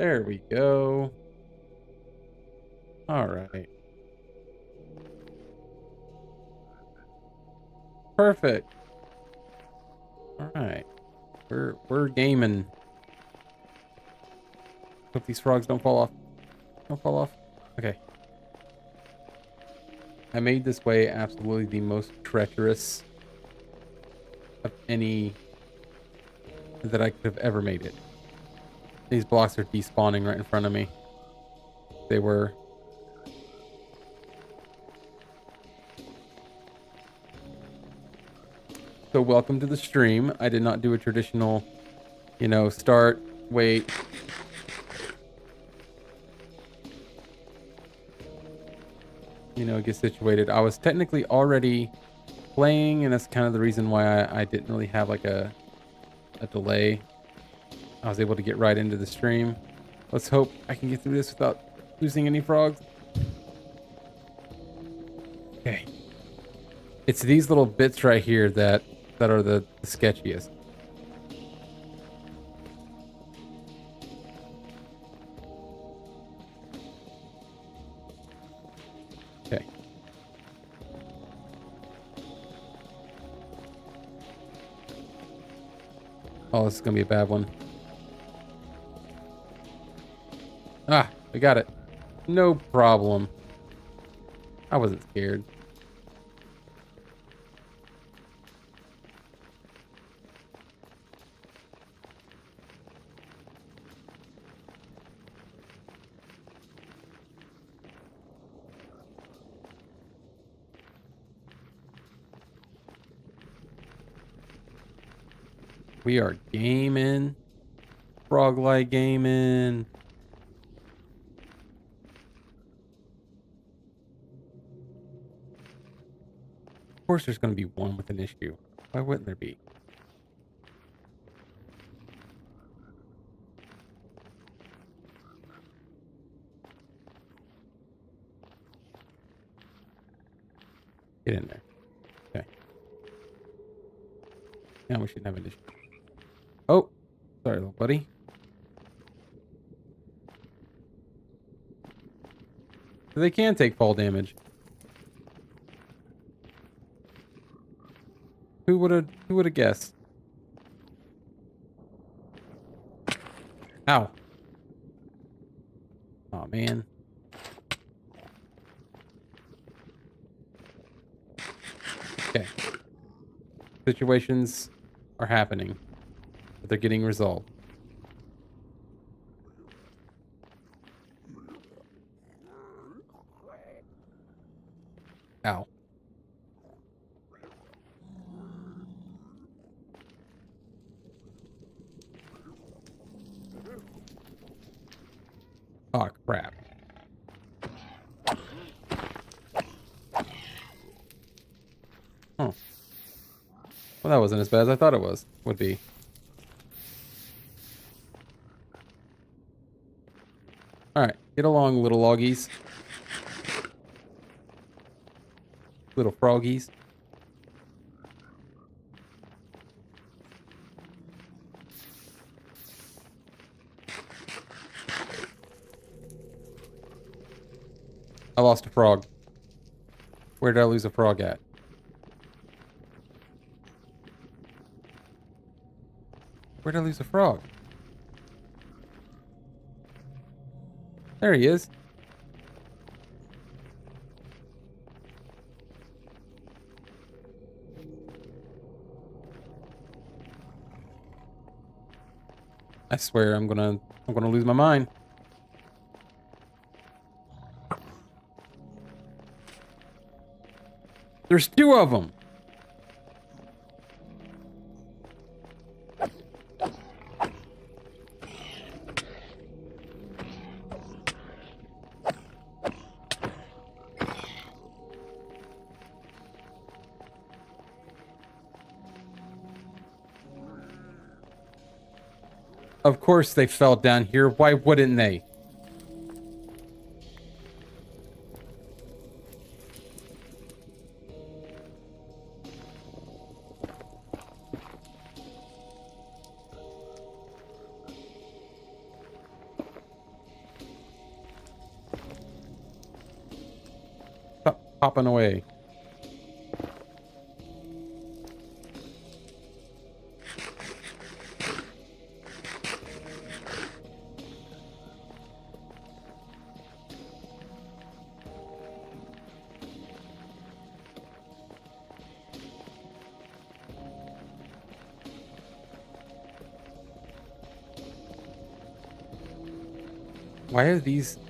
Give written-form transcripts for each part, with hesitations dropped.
There we go. All right. Perfect. All right. We're gaming. Hope these frogs don't fall off. Don't fall off. Okay. I made this way absolutely the most treacherous of any that I could have ever made it. These blocks are despawning right in front of me. They were. So welcome to the stream. I did not do a traditional, start, wait. Get situated. I was technically already playing, and that's kind of the reason why I didn't really have like a delay. I was able to get right into the stream. Let's hope I can get through this without losing any frogs. Okay. It's these little bits right here that are the sketchiest. Okay. Oh, this is gonna be a bad one. Ah, I got it. No problem. I wasn't scared. We are gaming. Frog-like gaming. Of course there's going to be one with an issue. Why wouldn't there be? Get in there. Okay. Now we shouldn't have an issue. Oh, sorry, little buddy. So they can take fall damage. Who would have guessed? Ow. Oh man. Okay. Situations are happening, but they're getting resolved. Ow. Oh, crap. Oh. Well, that wasn't as bad as I thought it would be. Alright, get along, little loggies. Little froggies. I lost a frog. Where did I lose a frog at? Where did I lose a frog? There he is. I swear I'm gonna lose my mind. There's two of them. Of course they fell down here. Why wouldn't they? popping away.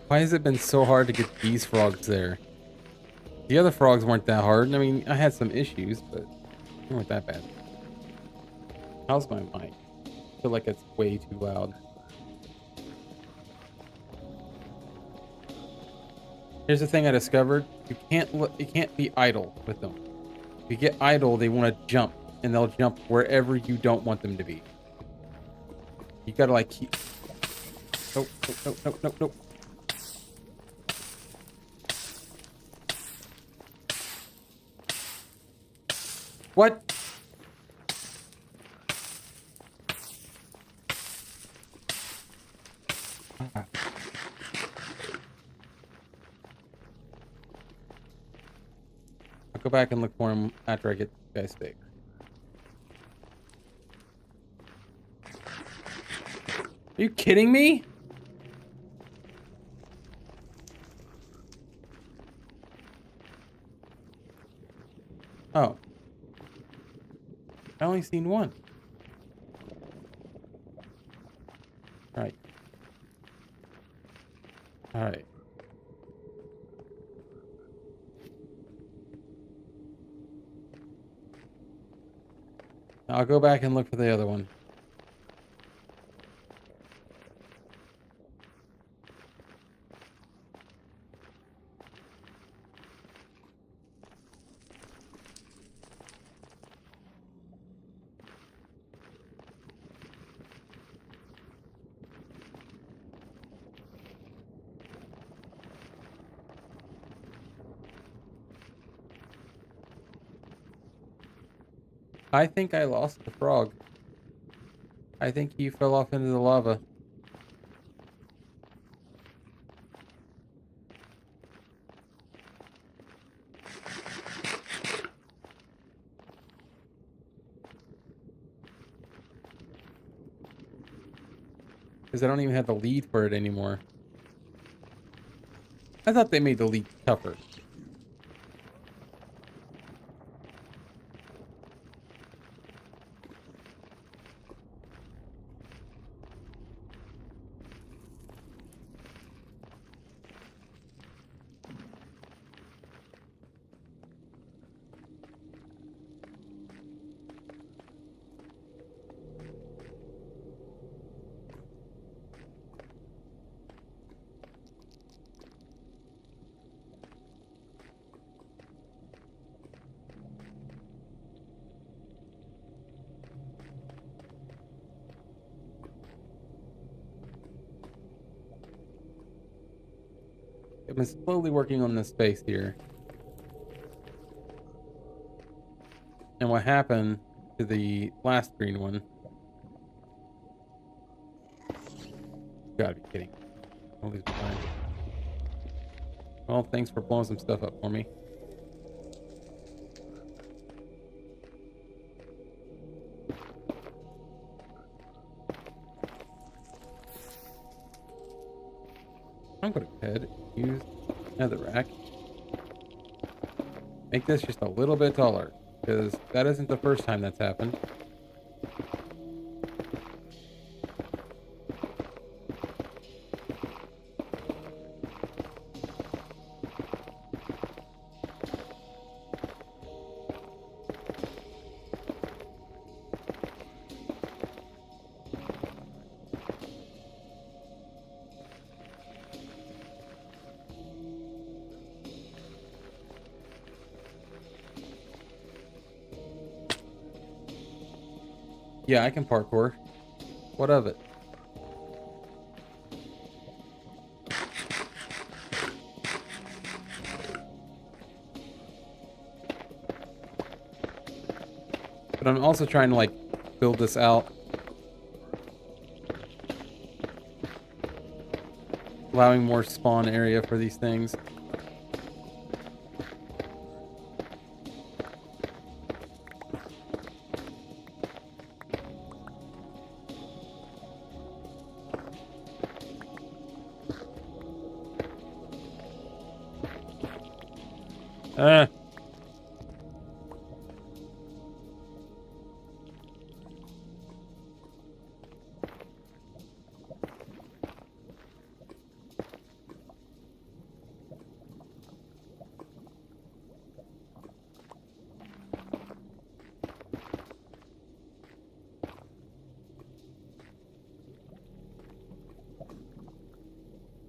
Why has it been so hard to get these frogs there? The other frogs weren't that hard. I mean, I had some issues, but they weren't that bad. How's my mic? I feel like it's way too loud. Here's the thing I discovered. You can't be idle with them. If you get idle, they want to jump, and they'll jump wherever you don't want them to be. You gotta like keep... Nope, nope, nope, nope, nope, nope. What? I'll go back and look for him after I get this guy fixed. Are you kidding me? Oh. I only seen one. Alright. Alright. I'll go back and look for the other one. I think I lost the frog. I think he fell off into the lava. Because I don't even have the lead for it anymore. I thought they made the lead tougher. I've been slowly working on this space here. And what happened to the last green one? You gotta be kidding. All these behind. Well, thanks for blowing some stuff up for me. I'm gonna go ahead and use another rack. Make this just a little bit taller, because that isn't the first time that's happened. Yeah, I can parkour. What of it? But I'm also trying to like build this out, allowing more spawn area for these things. Ah.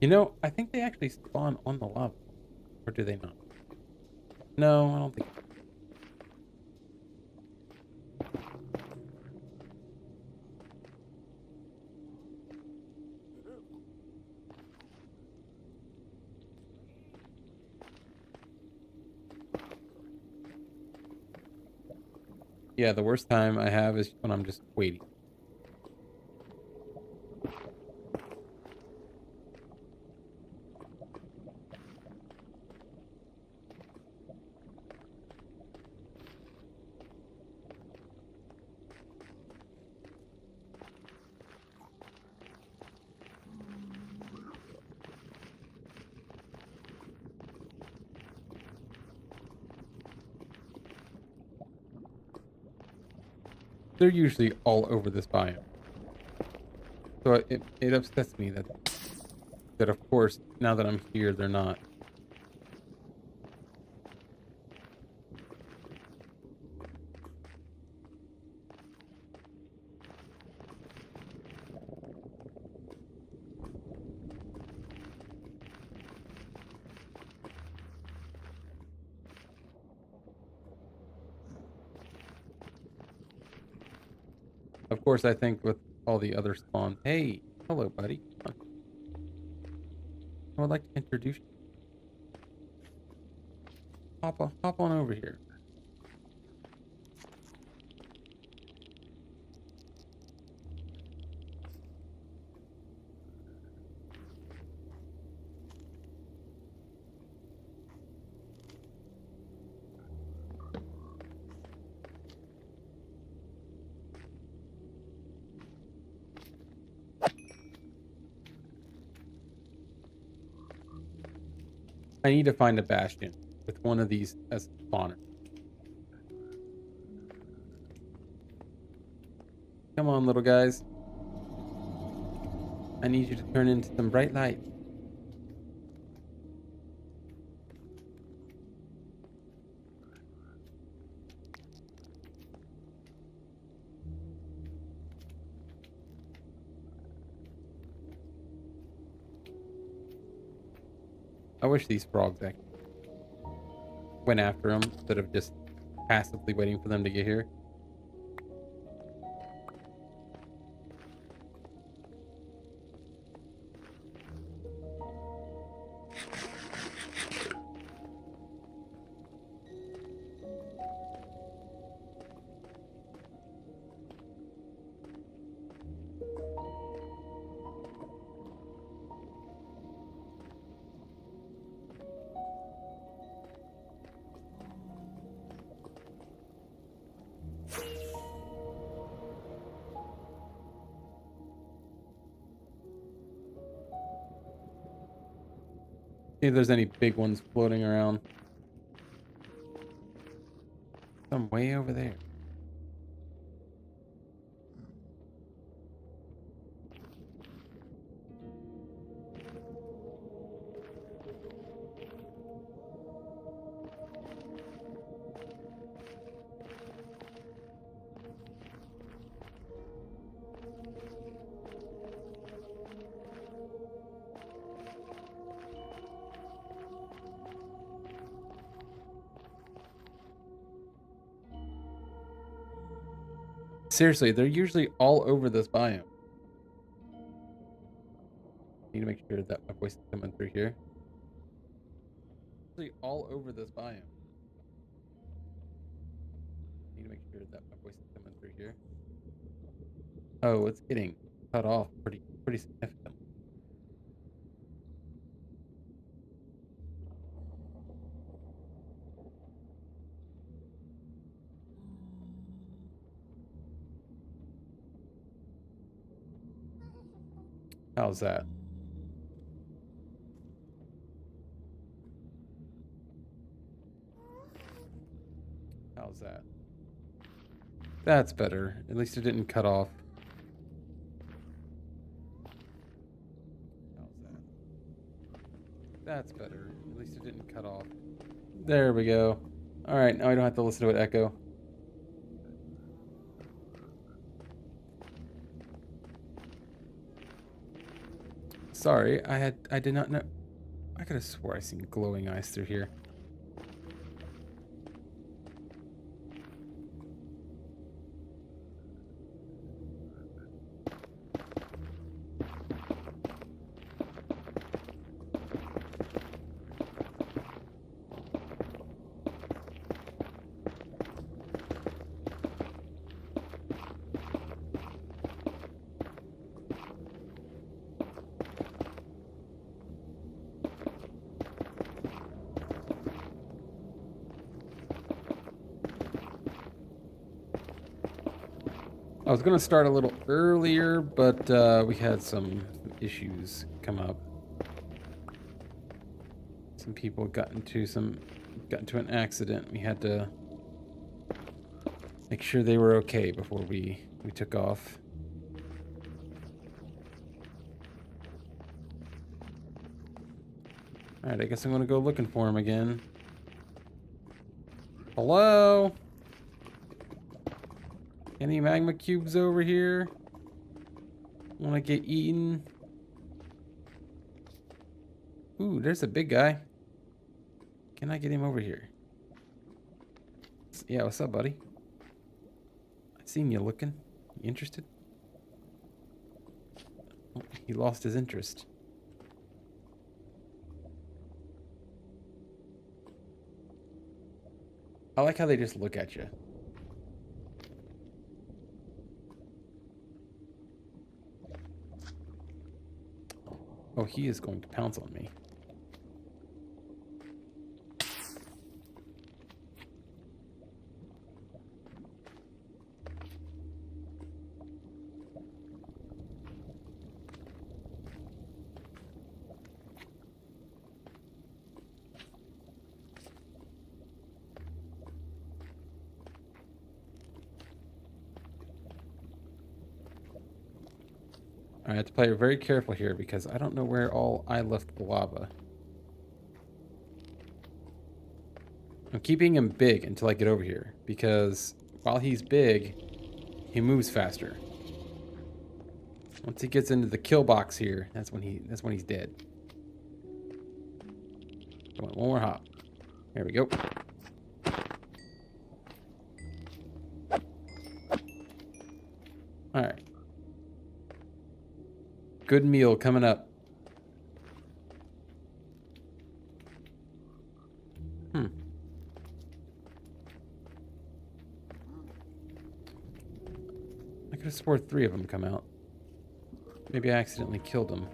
You know, I think they actually spawn on the lava. Or do they not? No, I don't think. Yeah, the worst time I have is when I'm just waiting. They're usually all over this biome. So it upsets me that of course, now that I'm here, they're not. Of course, I think with all the other spawns. Hey, hello, buddy. Come on. I would like to introduce you. Hop on over here. I need to find a bastion with one of these as a spawner. Come on, little guys. I need you to turn into some bright light. I wish these frogs actually went after them instead of just passively waiting for them to get here. See if there's any big ones floating around. Some way over there. Seriously, they're usually all over this biome. Need to make sure that my voice is coming through here. Usually all over this biome. Need to make sure that my voice is coming through here. Oh, it's getting cut off pretty significantly. How's that? That's better. At least it didn't cut off. How's that? That's better. At least it didn't cut off. There we go. Alright, now I don't have to listen to it echo. Sorry, I did not know. I could have swore I seen glowing eyes through here. I was going to start a little earlier, but we had some issues come up. Some people got into an accident. We had to make sure they were okay before we took off. All right, I guess I'm going to go looking for him again. Hello? Any magma cubes over here? Want to get eaten? Ooh, there's a big guy. Can I get him over here? Yeah, what's up, buddy? I seen you looking. You interested? Oh, he lost his interest. I like how they just look at you. Oh, he is going to pounce on me. I have to play very careful here because I don't know where all I left the lava. I'm keeping him big until I get over here because while he's big, he moves faster. Once he gets into the kill box here, that's when he's dead. Come on, one more hop. There we go. All right. Good meal coming up. I could have swore 3 of them come out. Maybe I accidentally killed them.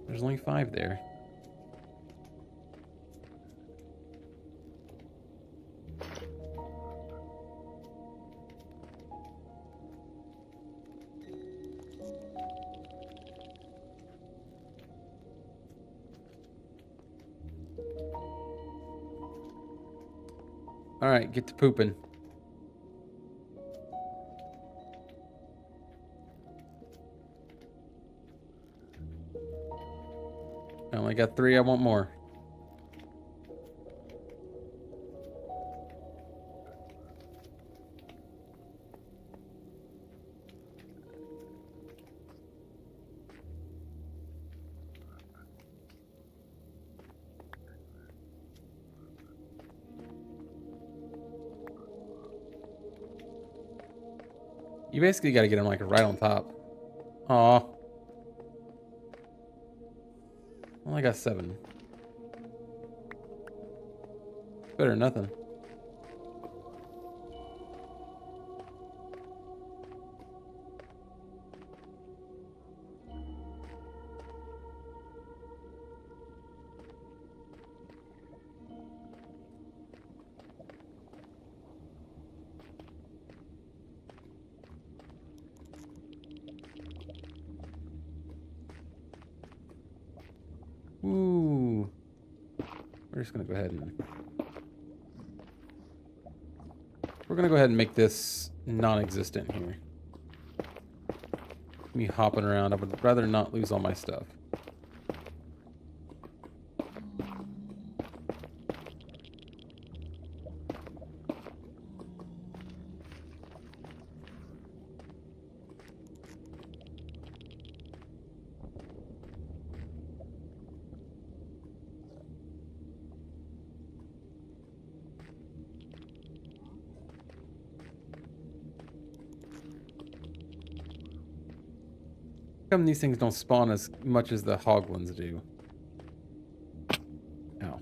There's only 5 there. All right, get to pooping. I only got 3. I want more. You basically got to get him like right on top. Aw. Well, I got 7. Better than nothing. Ooh. We're just gonna go ahead and We're gonna go ahead and make this non-existent here. Me hopping around. I would rather not lose all my stuff. How come these things don't spawn as much as the hog ones do? Ow.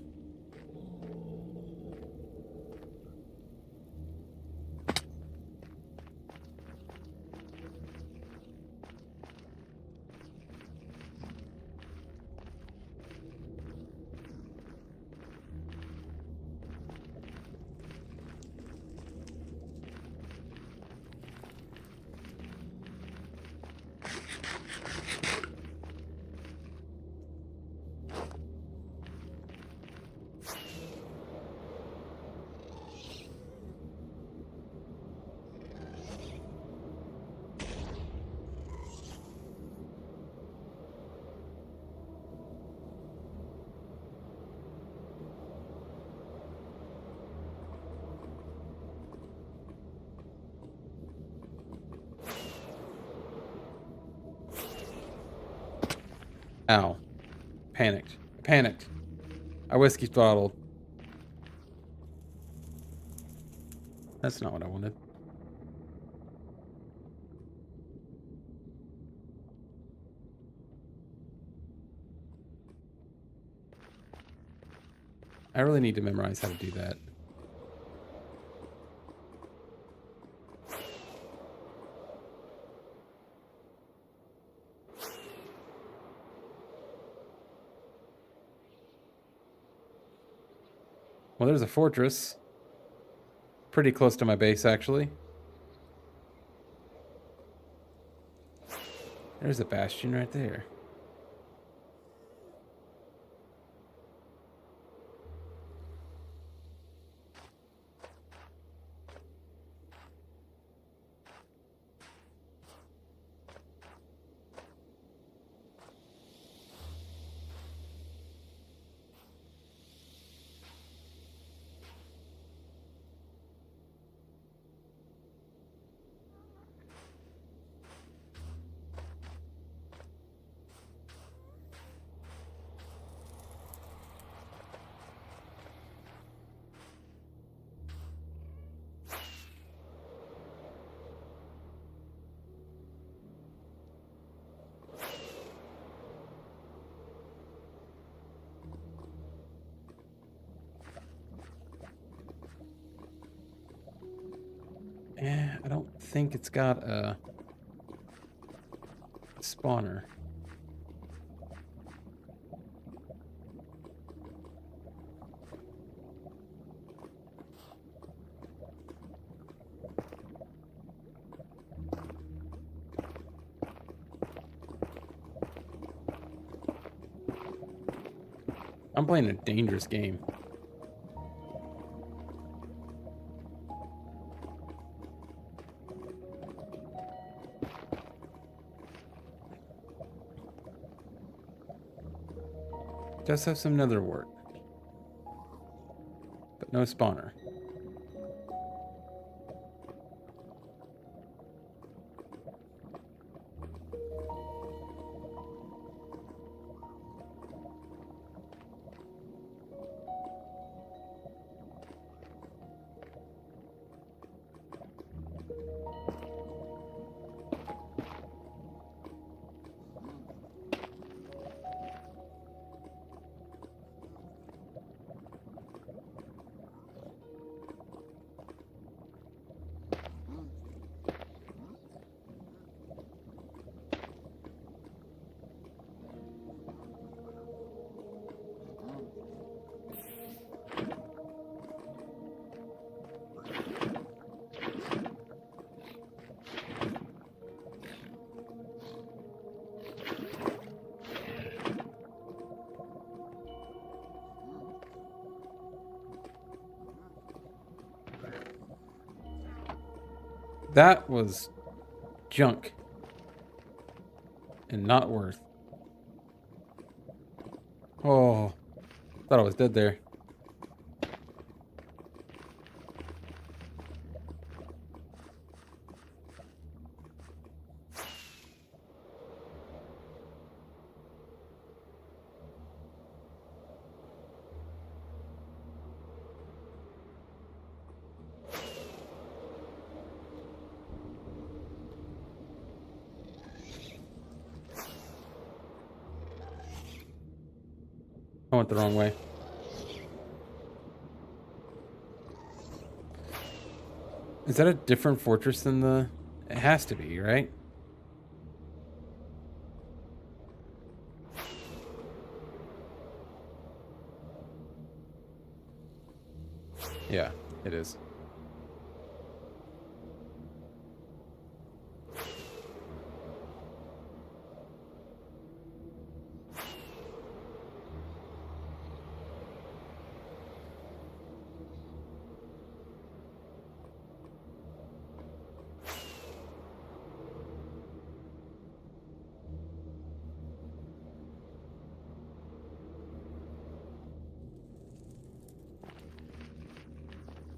Ow. Panicked. Panicked. I whiskey throttled. That's not what I wanted. I really need to memorize how to do that. Well, there's a fortress. Pretty close to my base, actually. There's a bastion right there. Yeah, I don't think it's got a spawner. I'm playing a dangerous game. Does have some nether wart, but no spawner. That was junk. And not worth. Oh, thought I was dead there. I went the wrong way. Is that a different fortress than the... It has to be, right? Yeah, it is.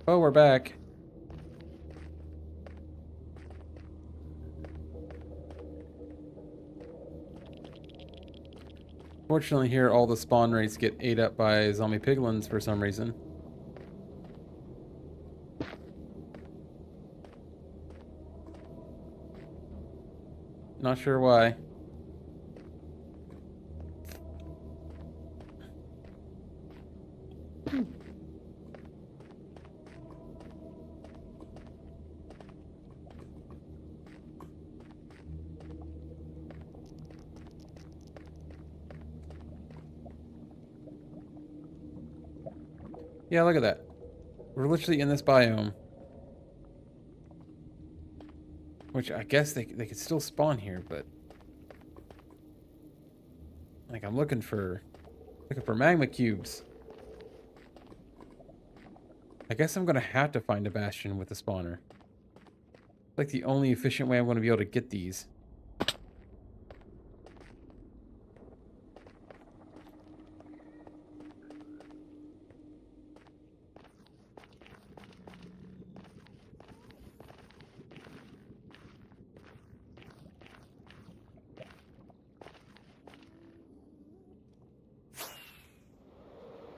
Oh, we're back. Fortunately here, all the spawn rates get ate up by zombie piglins for some reason. Not sure why. Yeah, look at that. We're literally in this biome. Which I guess they could still spawn here, but... Like, I'm looking for magma cubes. I guess I'm gonna have to find a bastion with a spawner. Like the only efficient way I'm gonna be able to get these.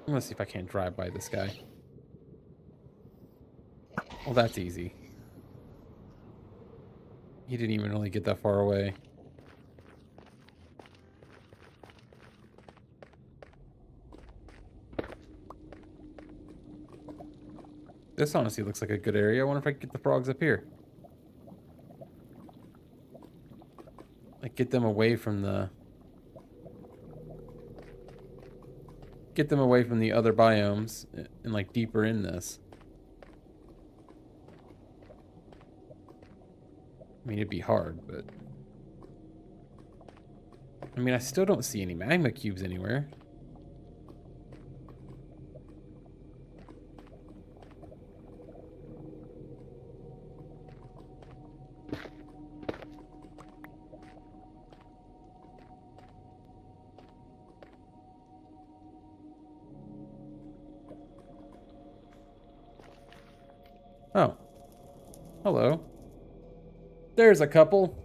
I'm gonna see if I can't drive by this guy. Well, that's easy. He didn't even really get that far away. This honestly looks like a good area. I wonder if I can get the frogs up here. Like, get them away from the... Get them away from the other biomes and, like, deeper in this. I mean, it'd be hard, but... I mean, I still don't see any magma cubes anywhere. Oh. Hello. There's a couple.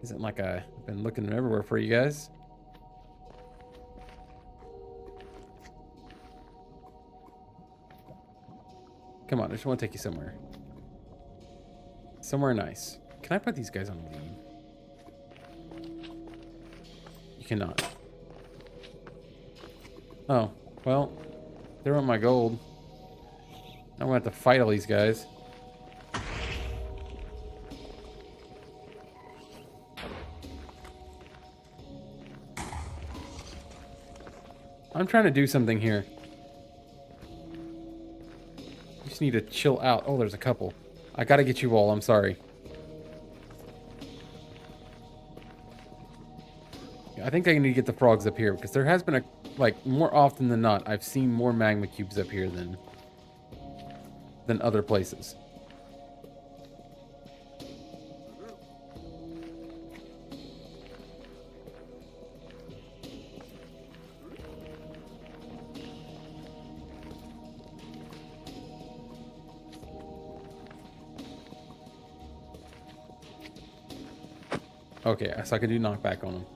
Isn't like I've been looking everywhere for you guys. Come on, I just want to take you somewhere. Somewhere nice. Can I put these guys on lead? You cannot. Oh, well, they want my gold. I'm gonna have to fight all these guys. I'm trying to do something here. You just need to chill out. Oh, there's a couple. I gotta get you all, I'm sorry. I think I need to get the frogs up here because there has been a, like, more often than not, I've seen more magma cubes up here than than other places. Okay, so I can do knockback on him.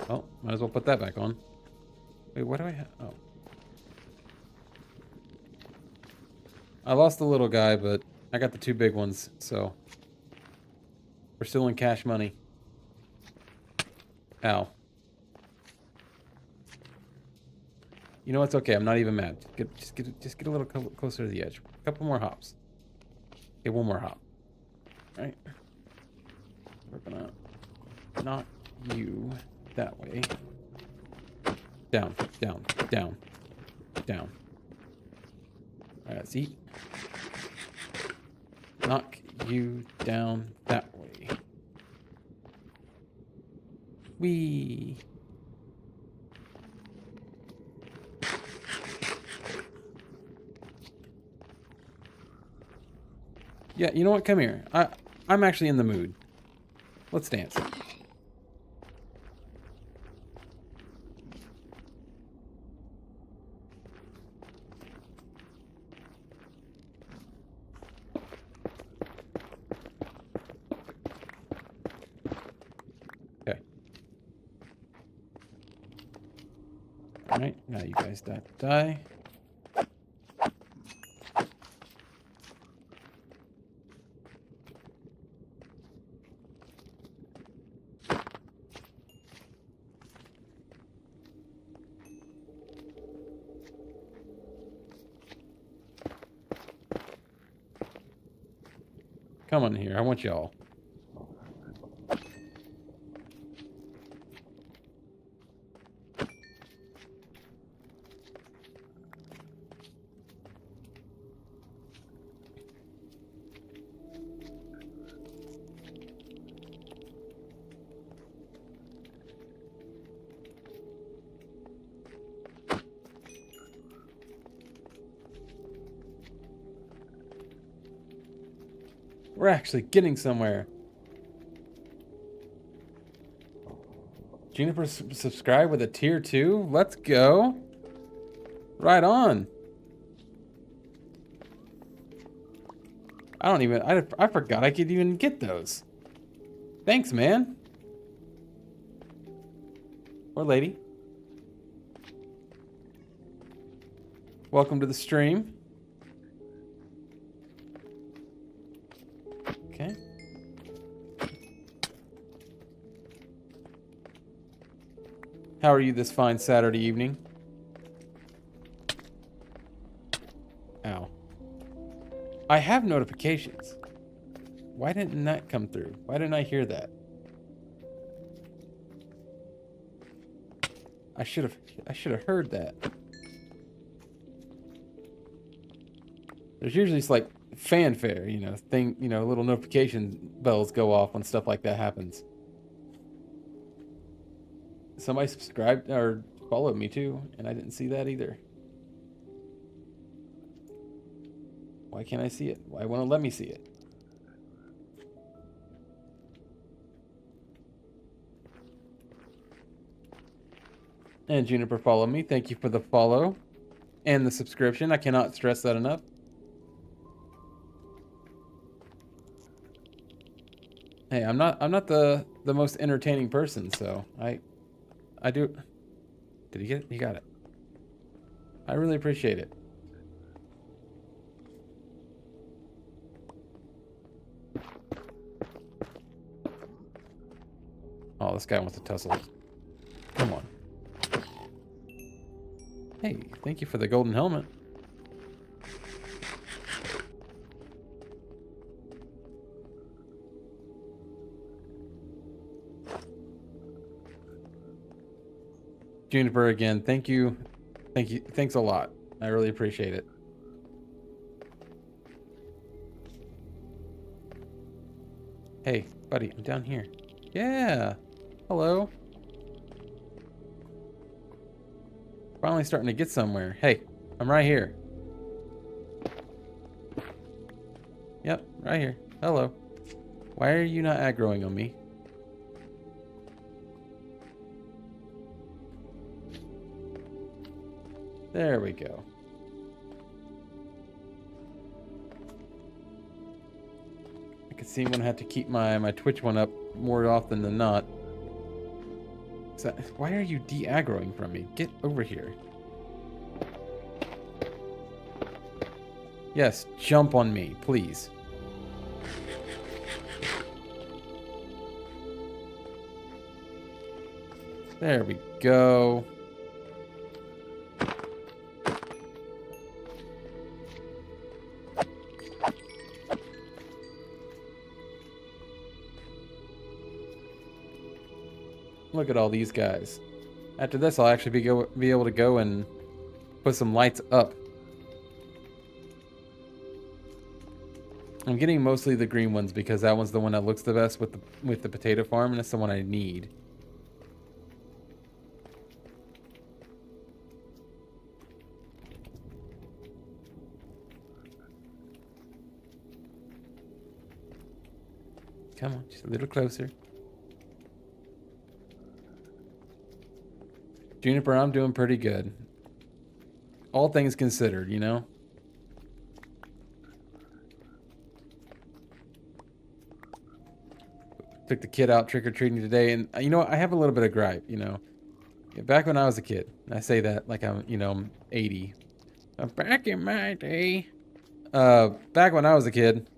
Oh, might as well put that back on. Wait, what do I have? Oh. I lost the little guy, but I got the 2 big ones, so we're still in cash money. Ow. You know what's okay? I'm not even mad. Just get a little closer to the edge. A couple more hops. Okay, one more hop. All right. We're gonna knock you that way. Down, down, down, down. All right, let's eat. Knock you down that way. Whee! Yeah, you know what? Come here. I'm actually in the mood. Let's dance. Okay. Alright, now you guys die. Come on here. I want y'all. We're actually getting somewhere. Juniper subscribe with a tier 2? Let's go. Right on. I forgot I could even get those. Thanks, man. Or lady. Welcome to the stream. Okay. How are you this fine Saturday evening? Ow. I have notifications. Why didn't that come through? Why didn't I hear that? I should have heard that. There's usually this, like, fanfare, little notification bells go off when stuff like that happens. Somebody subscribed or followed me too, and I didn't see that either. Why can't I see it? Why won't it let me see it? And Juniper followed me. Thank you for the follow and the subscription. I cannot stress that enough. Hey, I'm not the most entertaining person, so I do. Did you get it? You got it. I really appreciate it. Oh, this guy wants to tussle. Come on. Hey, thank you for the golden helmet. Juniper, again, thank you. Thanks a lot. I really appreciate it. Hey, buddy, I'm down here. Yeah. Hello. Finally starting to get somewhere. Hey, I'm right here. Yep, right here. Hello. Why are you not aggroing on me? There we go. I can see I'm gonna have to keep my Twitch one up more often than not. Why are you de-aggroing from me? Get over here. Yes, jump on me, please. There we go. Look at all these guys. After this, I'll actually be able to go and put some lights up. I'm getting mostly the green ones because that one's the one that looks the best with the potato farm, and it's the one I need. Come on, just a little closer. Juniper, I'm doing pretty good. All things considered, you know? Took the kid out trick-or-treating today, and you know, I have a little bit of gripe, you know? Back when I was a kid, I say that like I'm, you know, I'm 80. Back in my day. Back when I was a kid,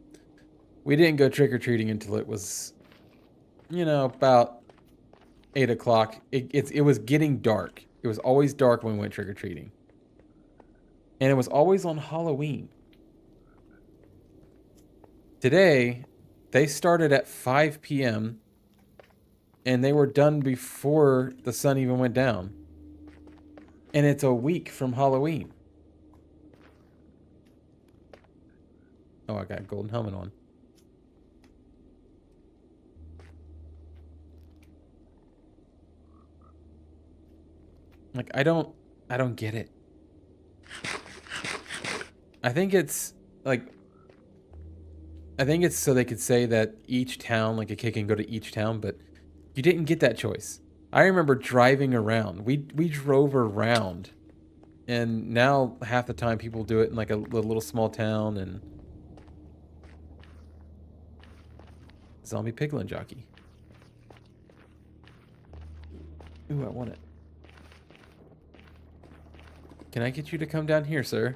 we didn't go trick-or-treating until it was, you know, about 8 o'clock. It was getting dark. It was always dark when we went trick-or-treating. And it was always on Halloween. Today, they started at 5 p.m. and they were done before the sun even went down. And it's a week from Halloween. Oh, I got a golden helmet on. Like, I don't get it. I think it's so they could say that each town, like a kid can go to each town, but you didn't get that choice. I remember driving around. We drove around, and now half the time people do it in like a little small town. And zombie piglin jockey. Ooh, I want it. Can I get you to come down here, sir?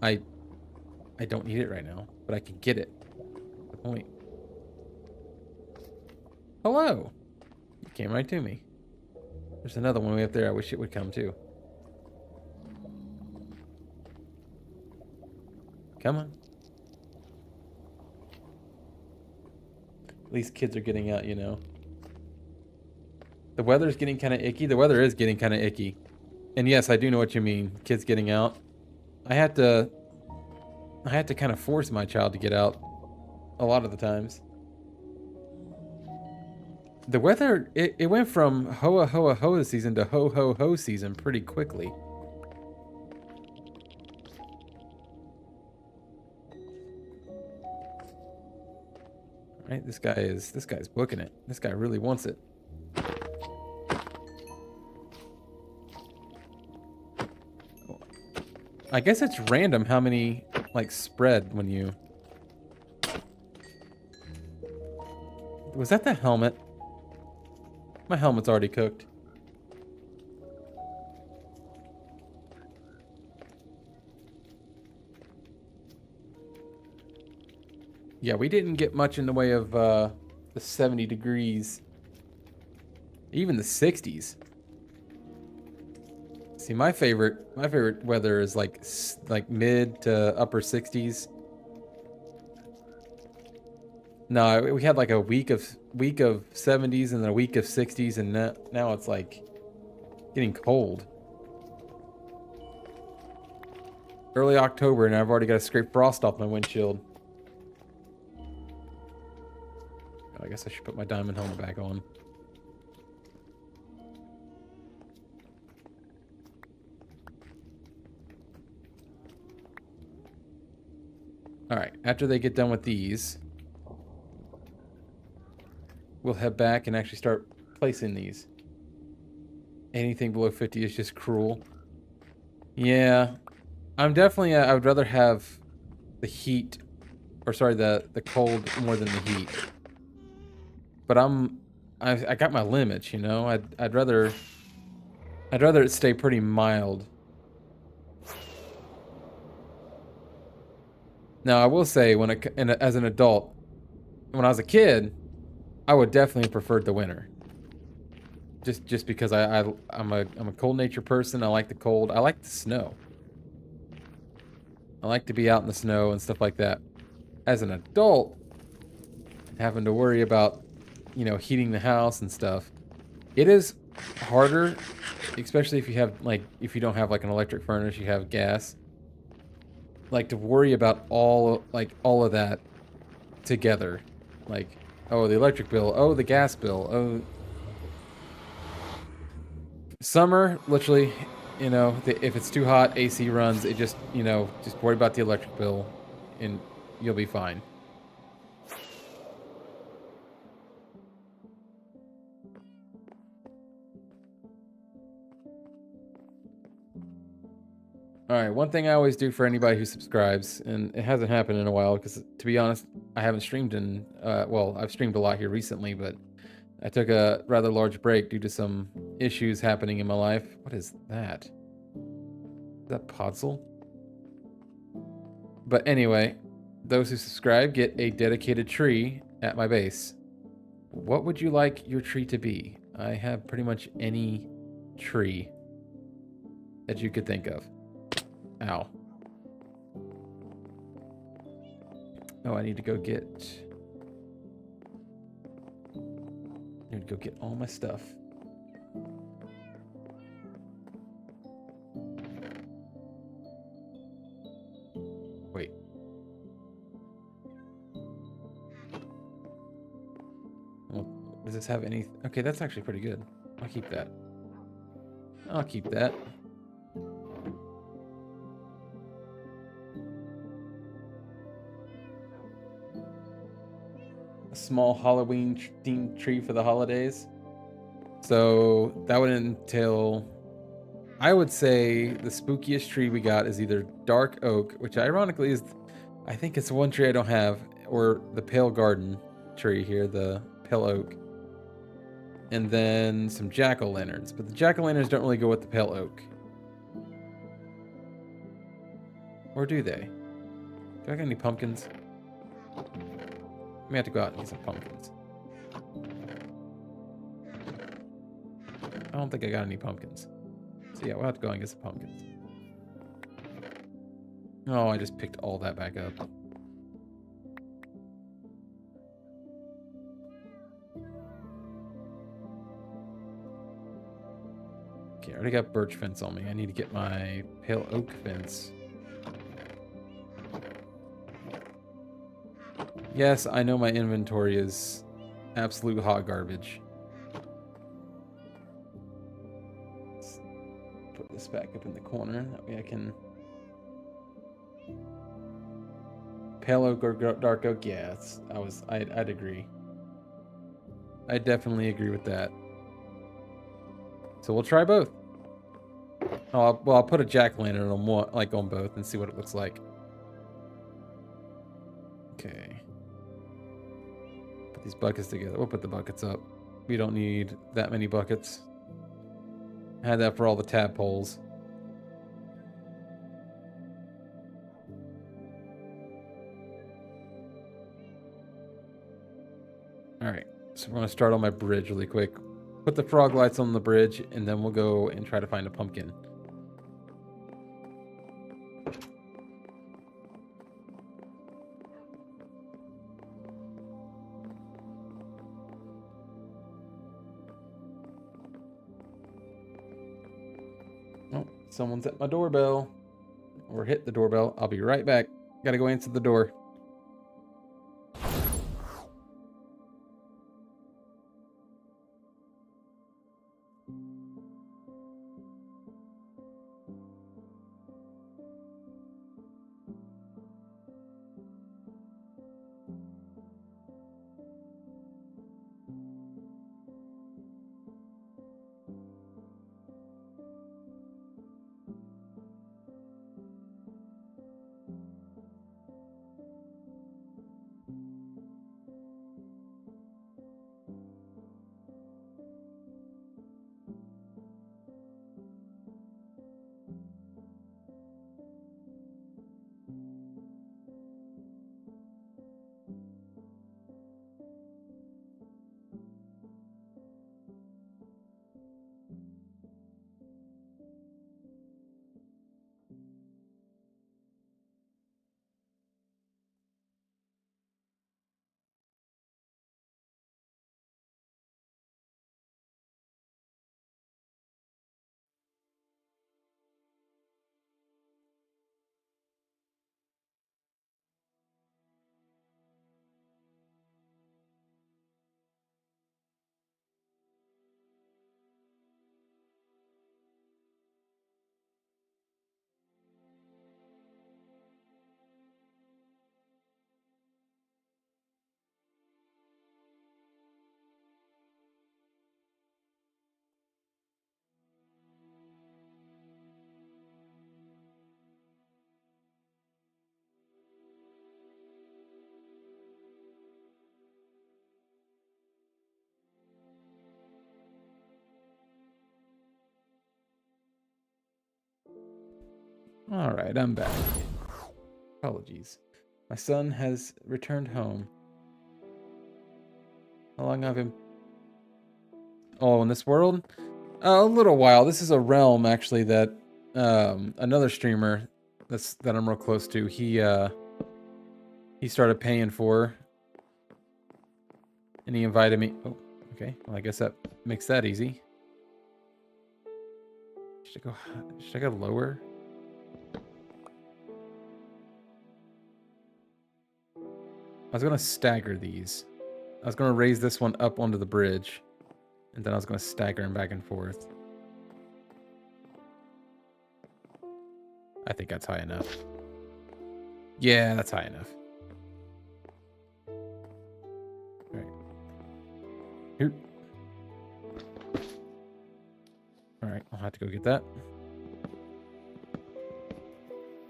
I don't need it right now, but I can get it. The point. Hello. You came right to me. There's another one way up there. I wish it would come too. Come on. At least kids are getting out, you know. The weather's getting kind of icky. The weather is getting kind of icky. And yes, I do know what you mean. Kids getting out. I had to kind of force my child to get out a lot of the times. The weather, it went from hoa hoa hoa season to ho ho ho season pretty quickly. All right, this guy's booking it. This guy really wants it. I guess it's random how many, like, spread when you... Was that the helmet? My helmet's already cooked. Yeah, we didn't get much in the way of the 70 degrees. Even the 60s. See, my favorite weather is like mid to upper 60s. No, we had like a week of 70s and then a week of 60s, and now it's like getting cold. early October, and I've already got to scrape frost off my windshield. I guess I should put my diamond helmet back on. Alright, after they get done with these, we'll head back and actually start placing these. Anything below 50 is just cruel. Yeah, I'm definitely, I would rather have the heat, or sorry, the cold more than the heat. But I got my limits, you know? I'd rather it stay pretty mild. Now, I will say, as an adult, when I was a kid, I would definitely have preferred the winter. Just because I'm a cold nature person. I like the cold. I like the snow. I like to be out in the snow and stuff like that. As an adult, having to worry about, you know, heating the house and stuff, it is harder, especially if you have if you don't have like an electric furnace, you have gas. Like to worry about all of that together. Like, oh, the electric bill, oh, the gas bill, oh, summer, literally, you know, if it's too hot, AC runs. It just, you know, just worry about the electric bill and you'll be fine. Alright, one thing I always do for anybody who subscribes, and it hasn't happened in a while, because to be honest, I haven't streamed in, well, I've streamed a lot here recently, but I took a rather large break due to some issues happening in my life. What is that? Is that Podzol? But anyway, those who subscribe get a dedicated tree at my base. What would you like your tree to be? I have pretty much any tree that you could think of. Ow. Oh, I need to go get all my stuff. Wait. Well, does this have any? Okay, that's actually pretty good. I'll keep that. I'll keep that. A small Halloween themed tree for the holidays. So that would entail, I would say the spookiest tree we got is either dark oak, which ironically is, I think it's one tree I don't have, or the pale garden tree here, the pale oak. And then some jack-o'-lanterns, but the jack-o'-lanterns don't really go with the pale oak. Or do they? Do I got any pumpkins? I may have to go out and get some pumpkins. I don't think I got any pumpkins. So yeah, we'll have to go and get some pumpkins. Oh, I just picked all that back up. Okay, I already got birch fence on me. I need to get my pale oak fence. Yes, I know my inventory is absolute hot garbage. Let's put this back up in the corner. That way I can... Pale oak or dark oak? Yeah, I'd agree. I definitely agree with that. So we'll try both. Oh, well, I'll put a jack-o'-lantern on one, on both, and see what it looks like. Okay. Put these buckets together. We'll put the buckets up. We don't need that many buckets. I had that for all the tadpoles. Alright, so we're going to start on my bridge really quick. Put the frog lights on the bridge, and then we'll go and try to find a pumpkin. Oh, someone's at my doorbell. or hit the doorbell. I'll be right back. Gotta go answer the door. All right, I'm back. Apologies. My son has returned home. How long have him? Oh, in this world? A little while. This is a realm actually that another streamer that I'm real close to, he started paying for, and he invited me. Oh, okay. Well, I guess that makes that easy. Should I go lower? I was gonna stagger these. I was gonna raise this one up onto the bridge, and then I was gonna stagger them back and forth. I think that's high enough. Yeah, that's high enough. All right. Here. All right, I'll have to go get that.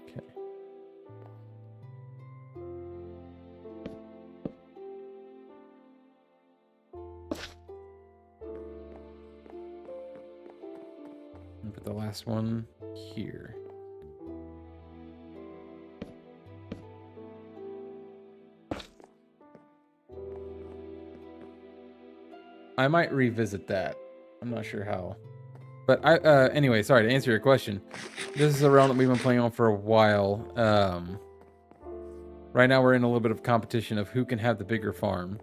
Okay. And put the last one here. I might revisit that. I'm not sure how. But anyway, sorry to answer your question. This is a realm that we've been playing on for a while. Right now we're in a little bit of competition of who can have the bigger farm.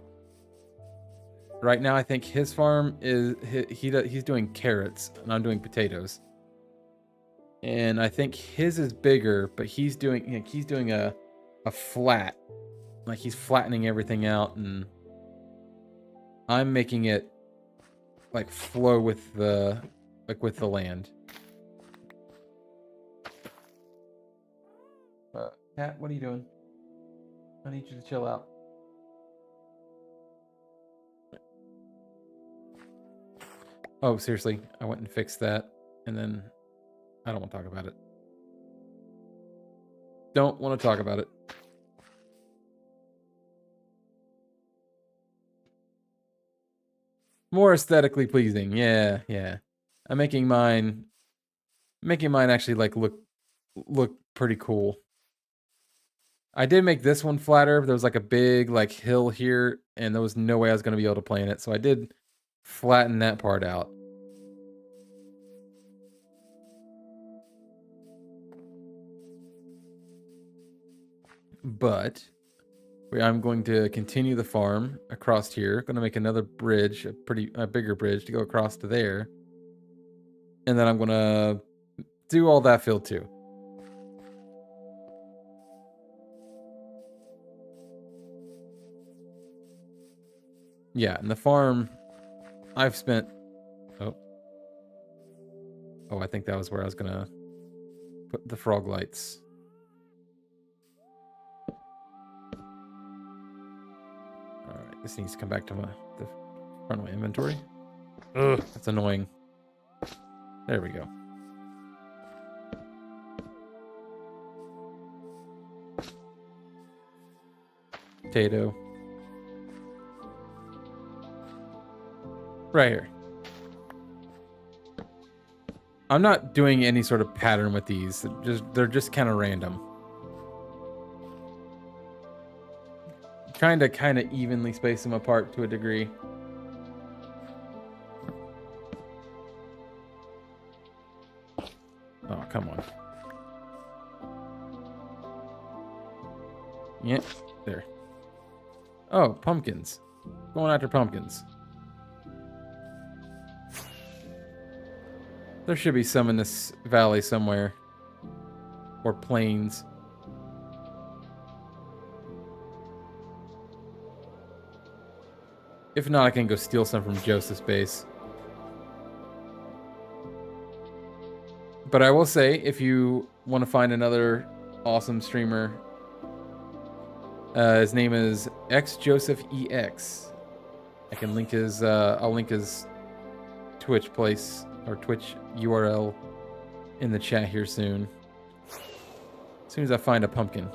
Right now I think his farm is he's doing carrots and I'm doing potatoes. And I think his is bigger, but he's doing a flat. Like he's flattening everything out, and I'm making it like flow with the land. Cat, what are you doing? I need you to chill out. Oh, seriously, I went and fixed that, and then I don't want to talk about it. Don't want to talk about it. More aesthetically pleasing. Yeah, yeah. I'm making mine actually like look pretty cool. I did make this one flatter. There was like a big like hill here, and there was no way I was going to be able to play in it. So I did flatten that part out. But I'm going to continue the farm across here. Going to make another bridge, a bigger bridge to go across to there. And then I'm going to do all that field too. Yeah, and the farm, I've spent... Oh. Oh, I think that was where I was going to put the frog lights. Alright, this needs to come back to the front of my inventory. Ugh, that's annoying. There we go. Potato. Right here. I'm not doing any sort of pattern with these. They're just kind of random. Trying to kind of evenly space them apart to a degree. Oh, come on. Yeah, there. Oh, pumpkins. Going after pumpkins. There should be some in this valley somewhere. Or plains. If not, I can go steal some from Joseph's base. But I will say, if you want to find another awesome streamer, his name is xJosephEX. I can link his, I'll link his Twitch place, or Twitch URL in the chat here soon. As soon as I find a pumpkin.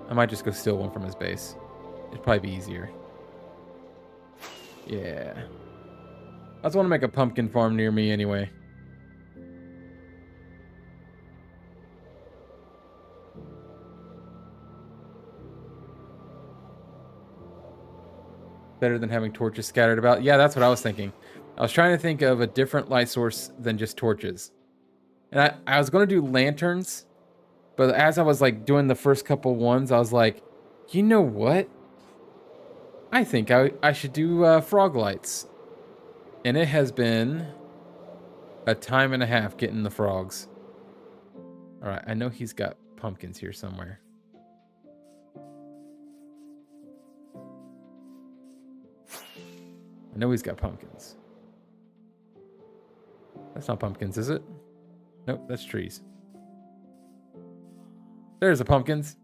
I might just go steal one from his base. It'd probably be easier. Yeah. I just want to make a pumpkin farm near me anyway. Better than having torches scattered about. Yeah, that's what I was thinking. I was trying to think of a different light source than just torches. And I was going to do lanterns. But as I was like doing the first couple ones, I was like, you know what? I think I should do frog lights. And it has been a time and a half getting the frogs. All right, I know he's got pumpkins here somewhere. I know he's got pumpkins. That's not pumpkins, is it? Nope, that's trees. There's the pumpkins.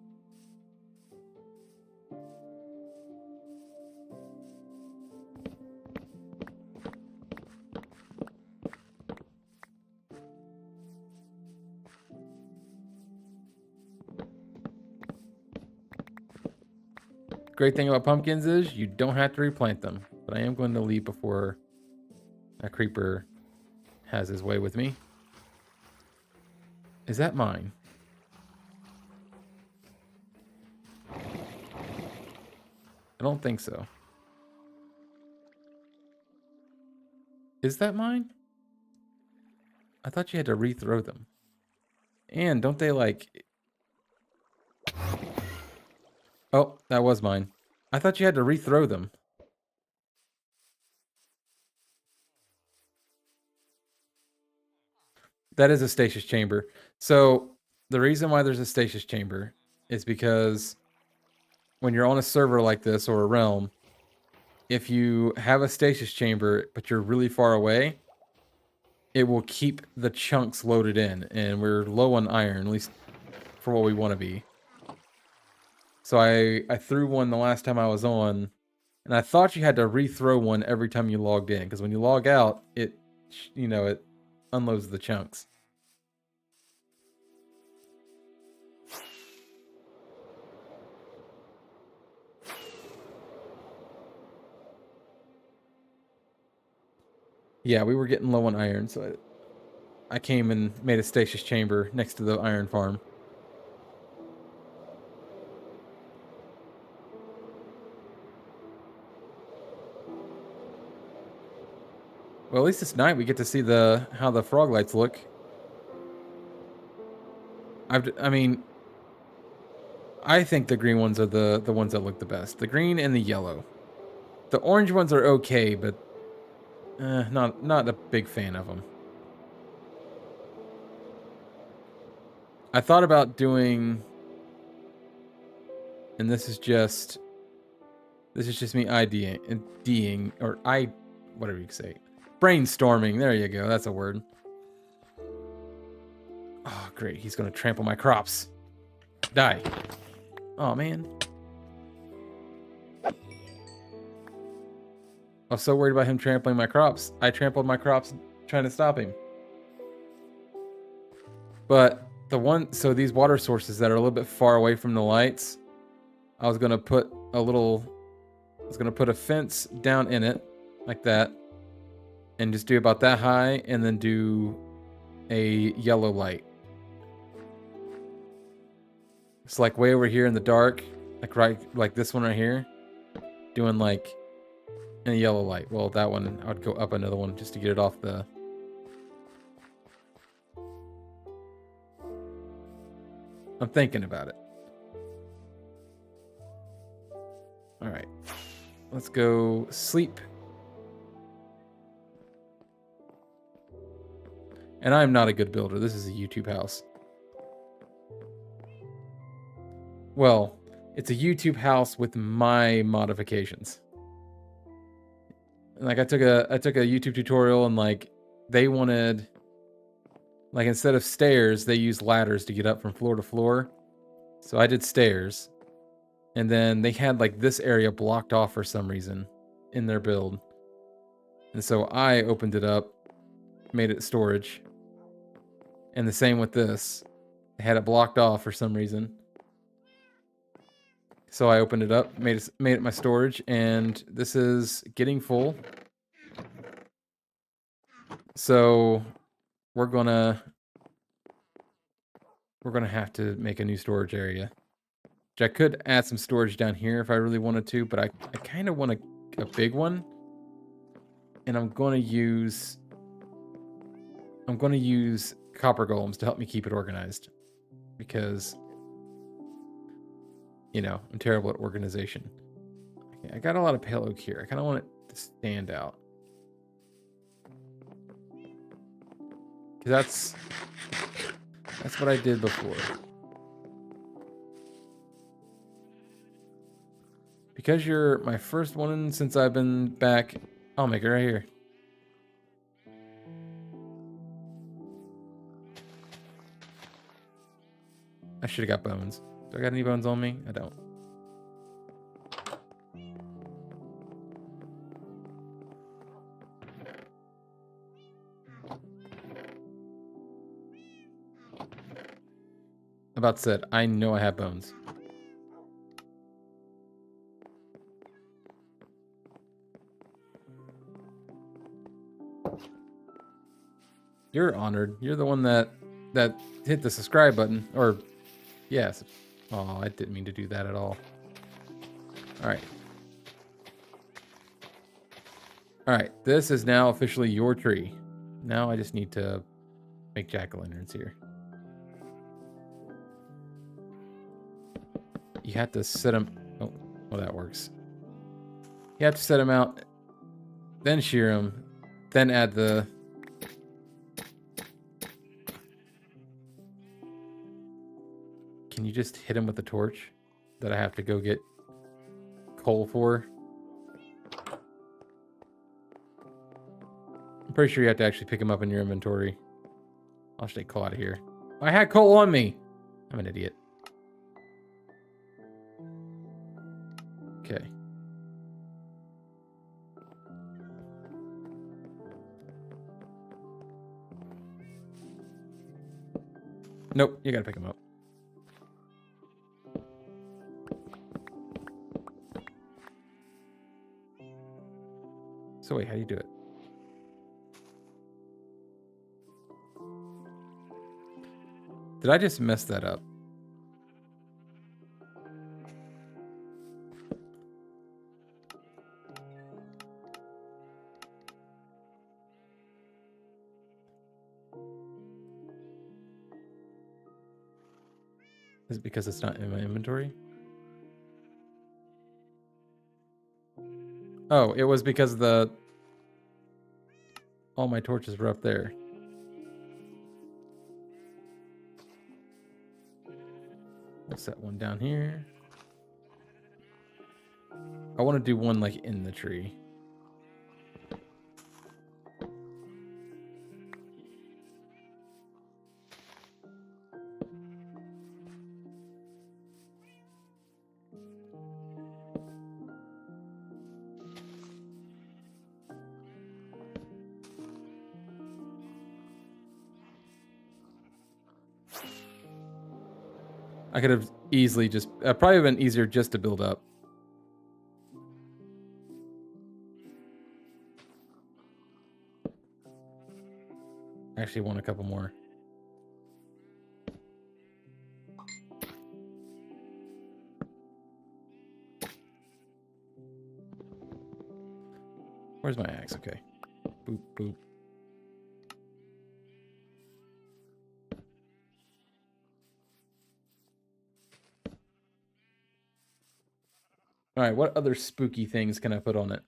Great thing about pumpkins is you don't have to replant them. But I am going to leave before a creeper has his way with me. Is that mine? I don't think so. Is that mine? I thought you had to rethrow them. And don't they like... Oh, that was mine. I thought you had to rethrow them. That is a stasis chamber. So the reason why there's a stasis chamber is because when you're on a server like this or a realm, if you have a stasis chamber but you're really far away, it will keep the chunks loaded in, and we're low on iron, at least for what we want to be. So I threw one the last time I was on, and I thought you had to rethrow one every time you logged in, because when you log out, it, you know, it unloads the chunks. Yeah, we were getting low on iron, so I came and made a stasis chamber next to the iron farm. Well, at least this night we get to see how the frog lights look. I mean, I think the green ones are the ones that look the best. The green and the yellow. The orange ones are okay, but not a big fan of them. I thought about doing, and this is just This is just me IDing, or whatever you can say. Brainstorming. There you go. That's a word. Oh, great. He's going to trample my crops. Die. Oh, man. I was so worried about him trampling my crops. I trampled my crops trying to stop him. But so these water sources that are a little bit far away from the lights, I was going to put a fence down in it like that and just do about that high and then do a yellow light. It's like way over here in the dark, like this one right here, doing like a yellow light. Well, that one, I would go up another one just to get it off the... I'm thinking about it. All right, let's go sleep. And I'm not a good builder. This is a YouTube house. Well, it's a YouTube house with my modifications. Like I took a YouTube tutorial and like they wanted, like instead of stairs, they used ladders to get up from floor to floor. So I did stairs. And then they had like this area blocked off for some reason in their build. And so I opened it up, made it storage. And the same with this. They had it blocked off for some reason. So I opened it up, made it my storage, and this is getting full. So we're gonna have to make a new storage area. Which I could add some storage down here if I really wanted to, but I kind of want a big one. And I'm gonna use copper golems to help me keep it organized. Because you know, I'm terrible at organization. Okay, I got a lot of pale oak here. I kind of want it to stand out. Because that's what I did before. Because you're my first one since I've been back, I'll make it right here. I should have got bones. Do I got any bones on me? I don't. About said, I know I have bones. You're honored. You're the one that hit the subscribe button. Or, yes. Oh, I didn't mean to do that at all. Alright. Alright, this is now officially your tree. Now I just need to make jack-o'-lanterns here. You have to set them... Oh, well, that works. You have to set them out, then shear them, then add the... Can you just hit him with the torch that I have to go get coal for? I'm pretty sure you have to actually pick him up in your inventory. I'll just take coal out of here. I had coal on me! I'm an idiot. Okay. Nope, you gotta pick him up. So wait, how do you do it? Did I just mess that up? Is it because it's not in my inventory? Oh, it was because all my torches were up there. We'll set one down here. I want to do one like in the tree. I could have easily just, probably been easier just to build up. Actually want a couple more. Where's my axe? Okay. Boop, boop. All right, what other spooky things can I put on it?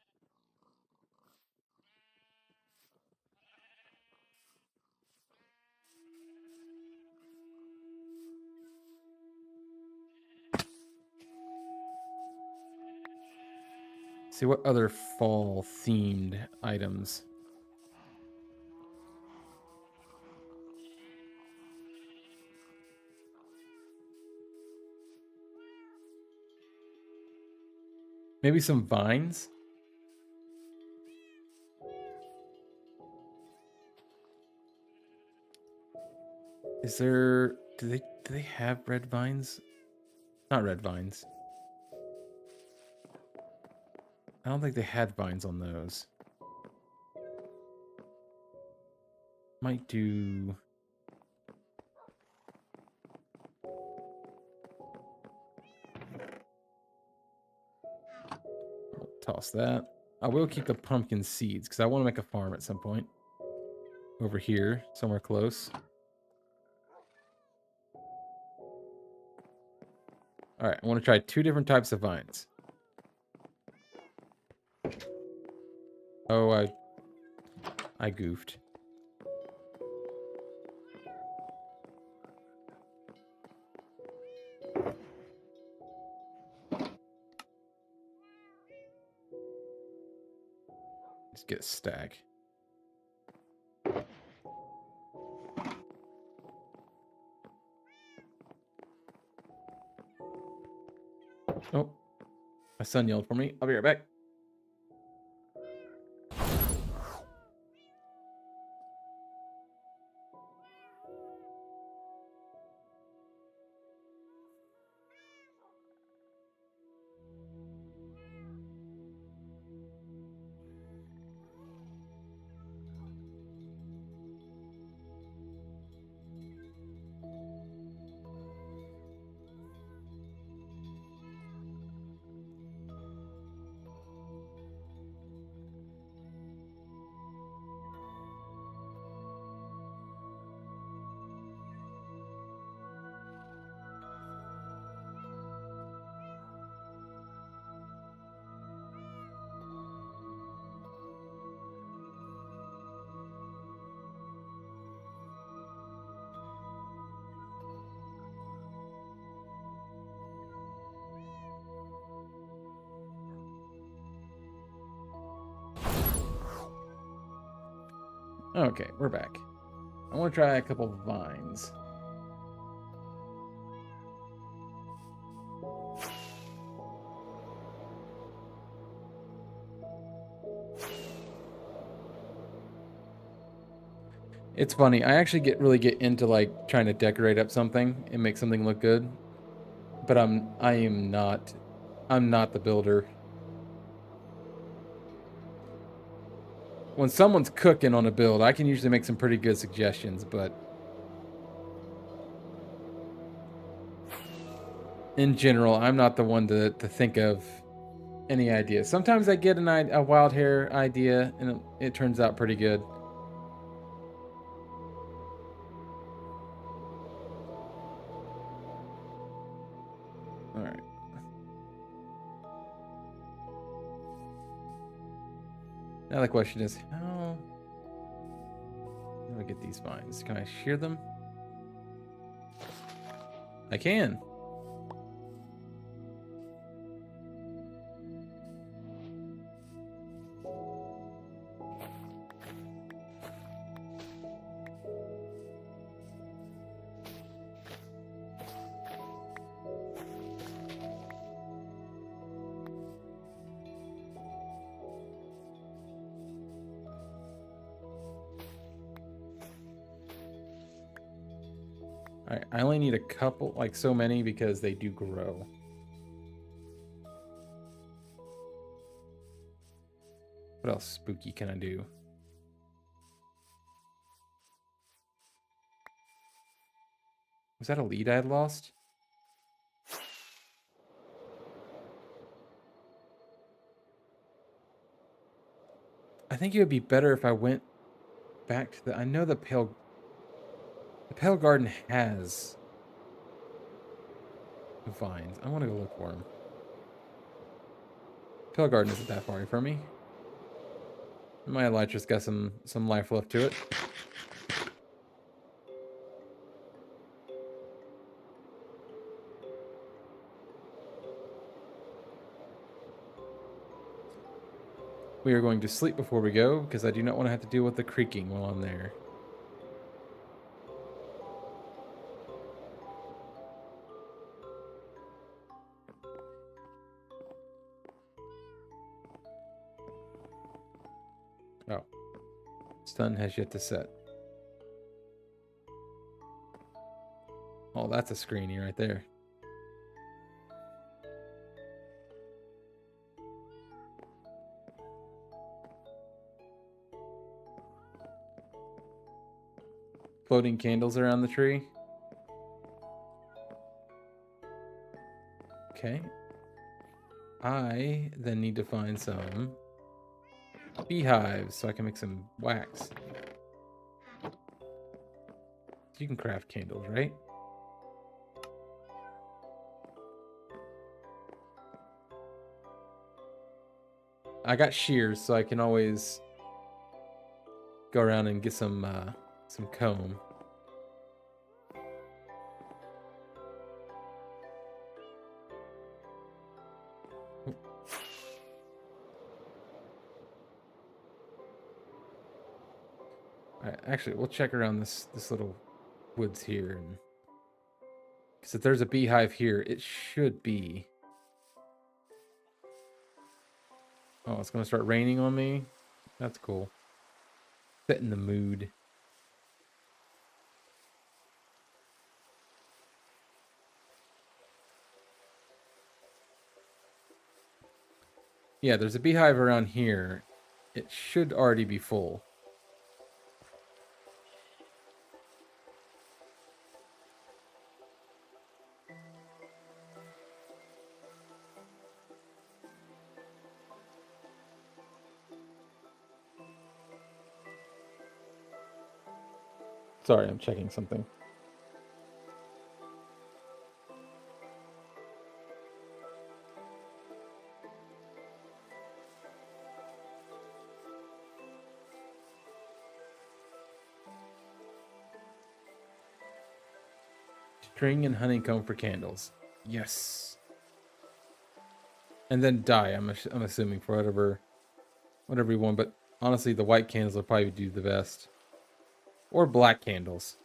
See what other fall themed items. Maybe some vines? Is there, do they have red vines? Not red vines. I don't think they had vines on those. Might do... I'll toss that. I will keep the pumpkin seeds because I want to make a farm at some point. Over here, somewhere close. All right, I want to try 2 different types of vines. Oh, I goofed. Just get a stack. Oh, my son yelled for me. I'll be right back. Okay, we're back. I want to try a couple vines. It's funny. I actually really get into like trying to decorate up something and make something look good. But I'm not the builder. When someone's cooking on a build, I can usually make some pretty good suggestions, but in general, I'm not the one to think of any ideas. Sometimes I get a wild hair idea, and it turns out pretty good. All right. Now the question is, how do I get these vines? Can I shear them? I can. I only need a couple, like so many, because they do grow. What else spooky can I do? Was that a lead I had lost? I think it would be better if I went back to the... I know the Pale Garden has vines. I want to go look for them. Pale Garden isn't that far away from me. My elytra's got some life left to it. We are going to sleep before we go, because I do not want to have to deal with the creaking while I'm there. Oh. Sun has yet to set. Oh, that's a screenie right there. Floating candles around the tree. Okay. I then need to find some beehives so I can make some wax. You can craft candles, right? I got shears, so I can always go around and get some comb. Alright, actually, we'll check around this little woods here, and because if there's a beehive here, it should be. Oh, it's gonna start raining on me. That's cool. Setting the mood. Yeah, there's a beehive around here. It should already be full. Sorry, I'm checking something. String and honeycomb for candles. Yes. And then dye, I'm assuming, for whatever you want. But honestly, the white candles will probably do the best. Or black candles.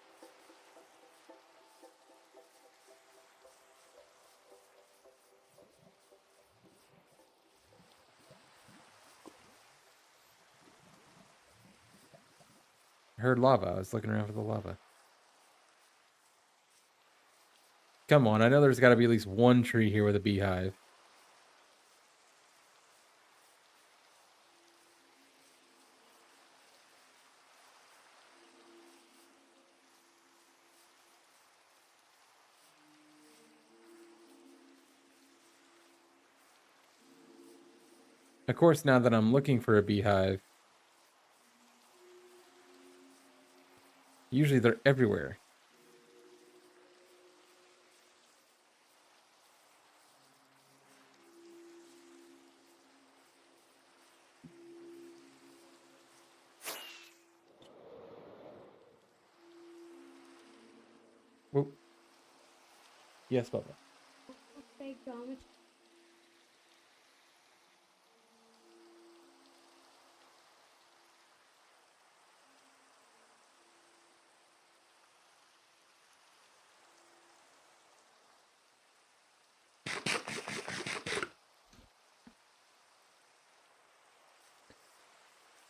I heard lava. I was looking around for the lava. Come on, I know there's got to be at least one tree here with a beehive. Of course, now that I'm looking for a beehive, usually they're everywhere. Whoop. Yes, Bubba. Fake geometry.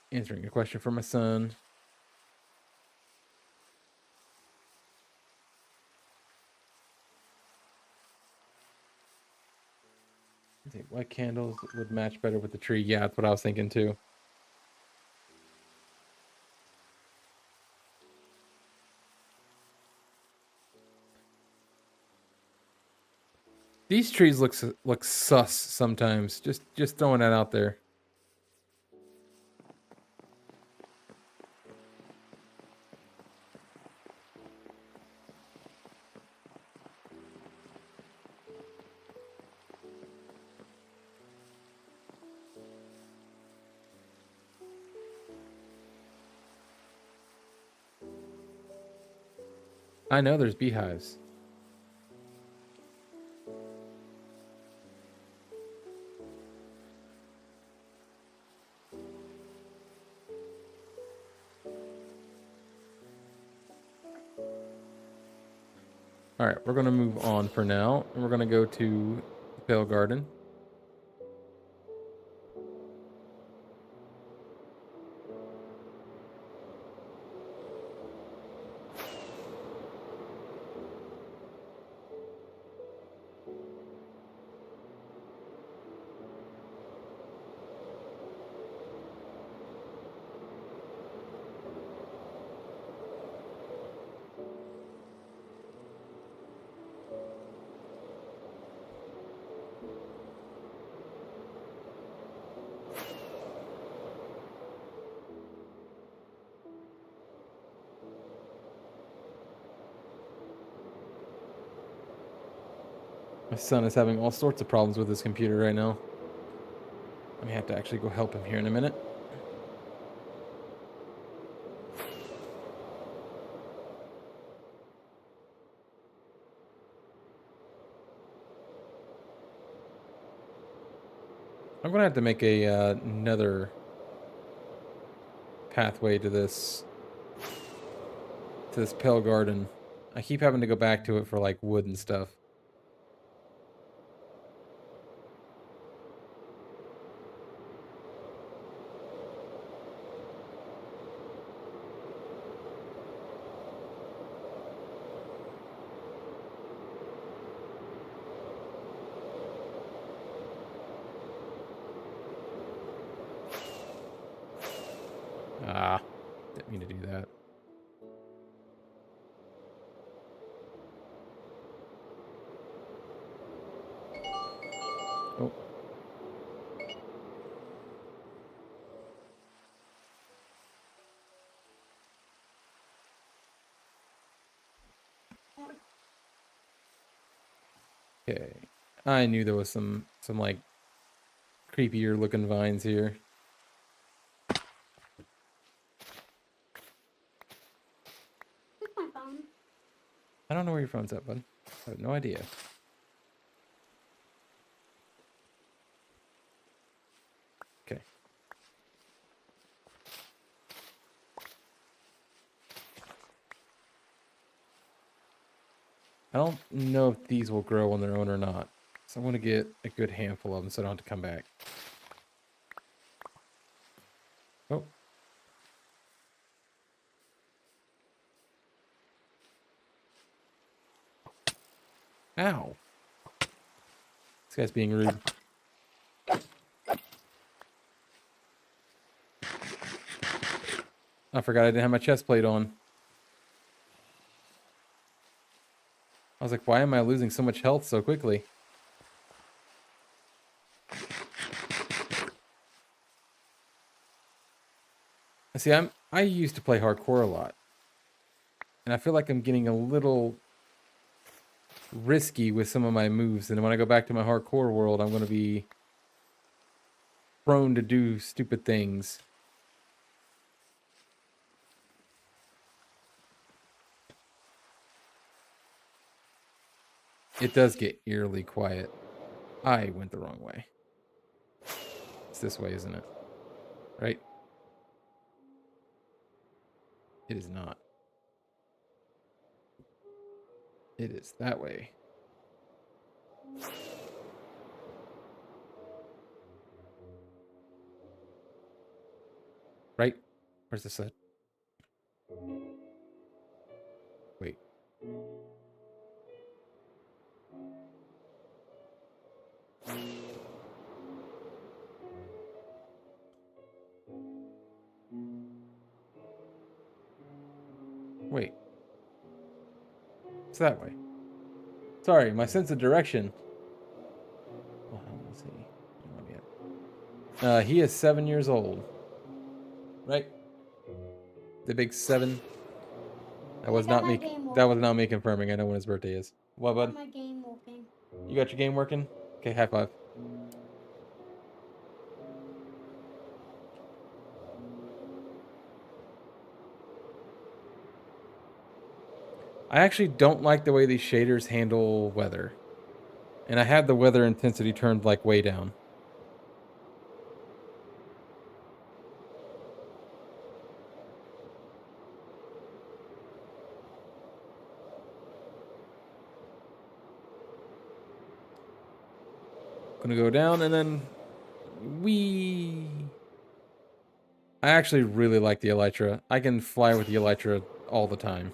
Answering a question for my son. see. White candles would match better with the tree. Yeah, that's what I was thinking too. These trees look sus sometimes. Just throwing that out there. I know there's beehives. All right, we're gonna move on for now, and we're gonna go to the Pale Garden. My son is having all sorts of problems with his computer right now. I may have to actually go help him here in a minute. I'm gonna have to make a another pathway to this Pale Garden. I keep having to go back to it for like wood and stuff. Ah, didn't mean to do that. Oh. Okay. I knew there was some like creepier looking vines here. Where's my phone? I don't know where your phone's at, bud. I have no idea. Okay. I don't know if these will grow on their own or not. So I want to get a good handful of them so I don't have to come back. Oh. Ow. This guy's being rude. I forgot I didn't have my chest plate on. I was like, why am I losing so much health so quickly? See, I used to play hardcore a lot. And I feel like I'm getting a little risky with some of my moves. And when I go back to my hardcore world, I'm going to be prone to do stupid things. It does get eerily quiet. I went the wrong way. It's this way, isn't it? Right? It is not. It is that way. Right? Where's this at? Wait. Wait. It's that way. Sorry, my sense of direction. Well, let's see. He is 7 years old. Right? The big 7. That was not me. That was not me confirming. I know when his birthday is. What, bud? My game working. You got your game working? Okay, high five. I actually don't like the way these shaders handle weather. And I had the weather intensity turned like way down. Gonna go down and then whee. I actually really like the Elytra. I can fly with the Elytra all the time.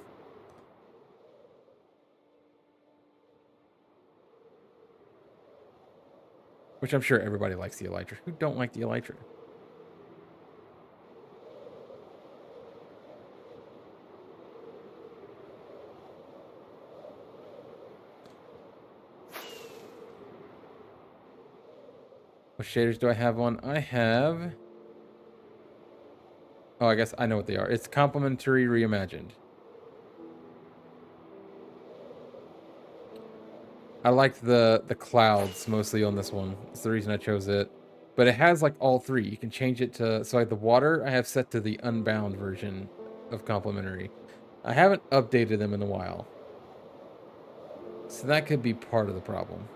Which I'm sure everybody likes the Elytra. Who don't like the Elytra? What shaders do I have on? I have... Oh, I guess I know what they are. It's Complementary Reimagined. I liked the clouds mostly on this one. That's the reason I chose it. But it has like all three. You can change it to... So like the water I have set to the Unbound version of Complementary. I haven't updated them in a while. So that could be part of the problem.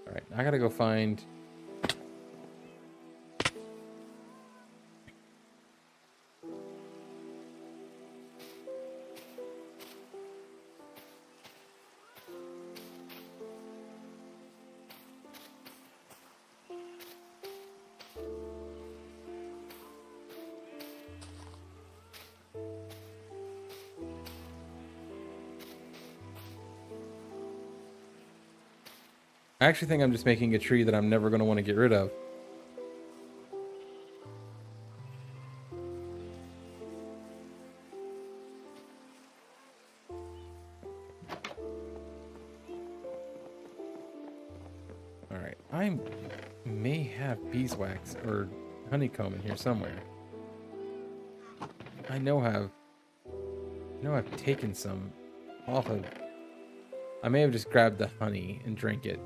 Alright, I gotta go find... I actually think I'm just making a tree that I'm never going to want to get rid of. Alright, I may have beeswax or honeycomb in here somewhere. I know I've taken some off of... I may have just grabbed the honey and drank it.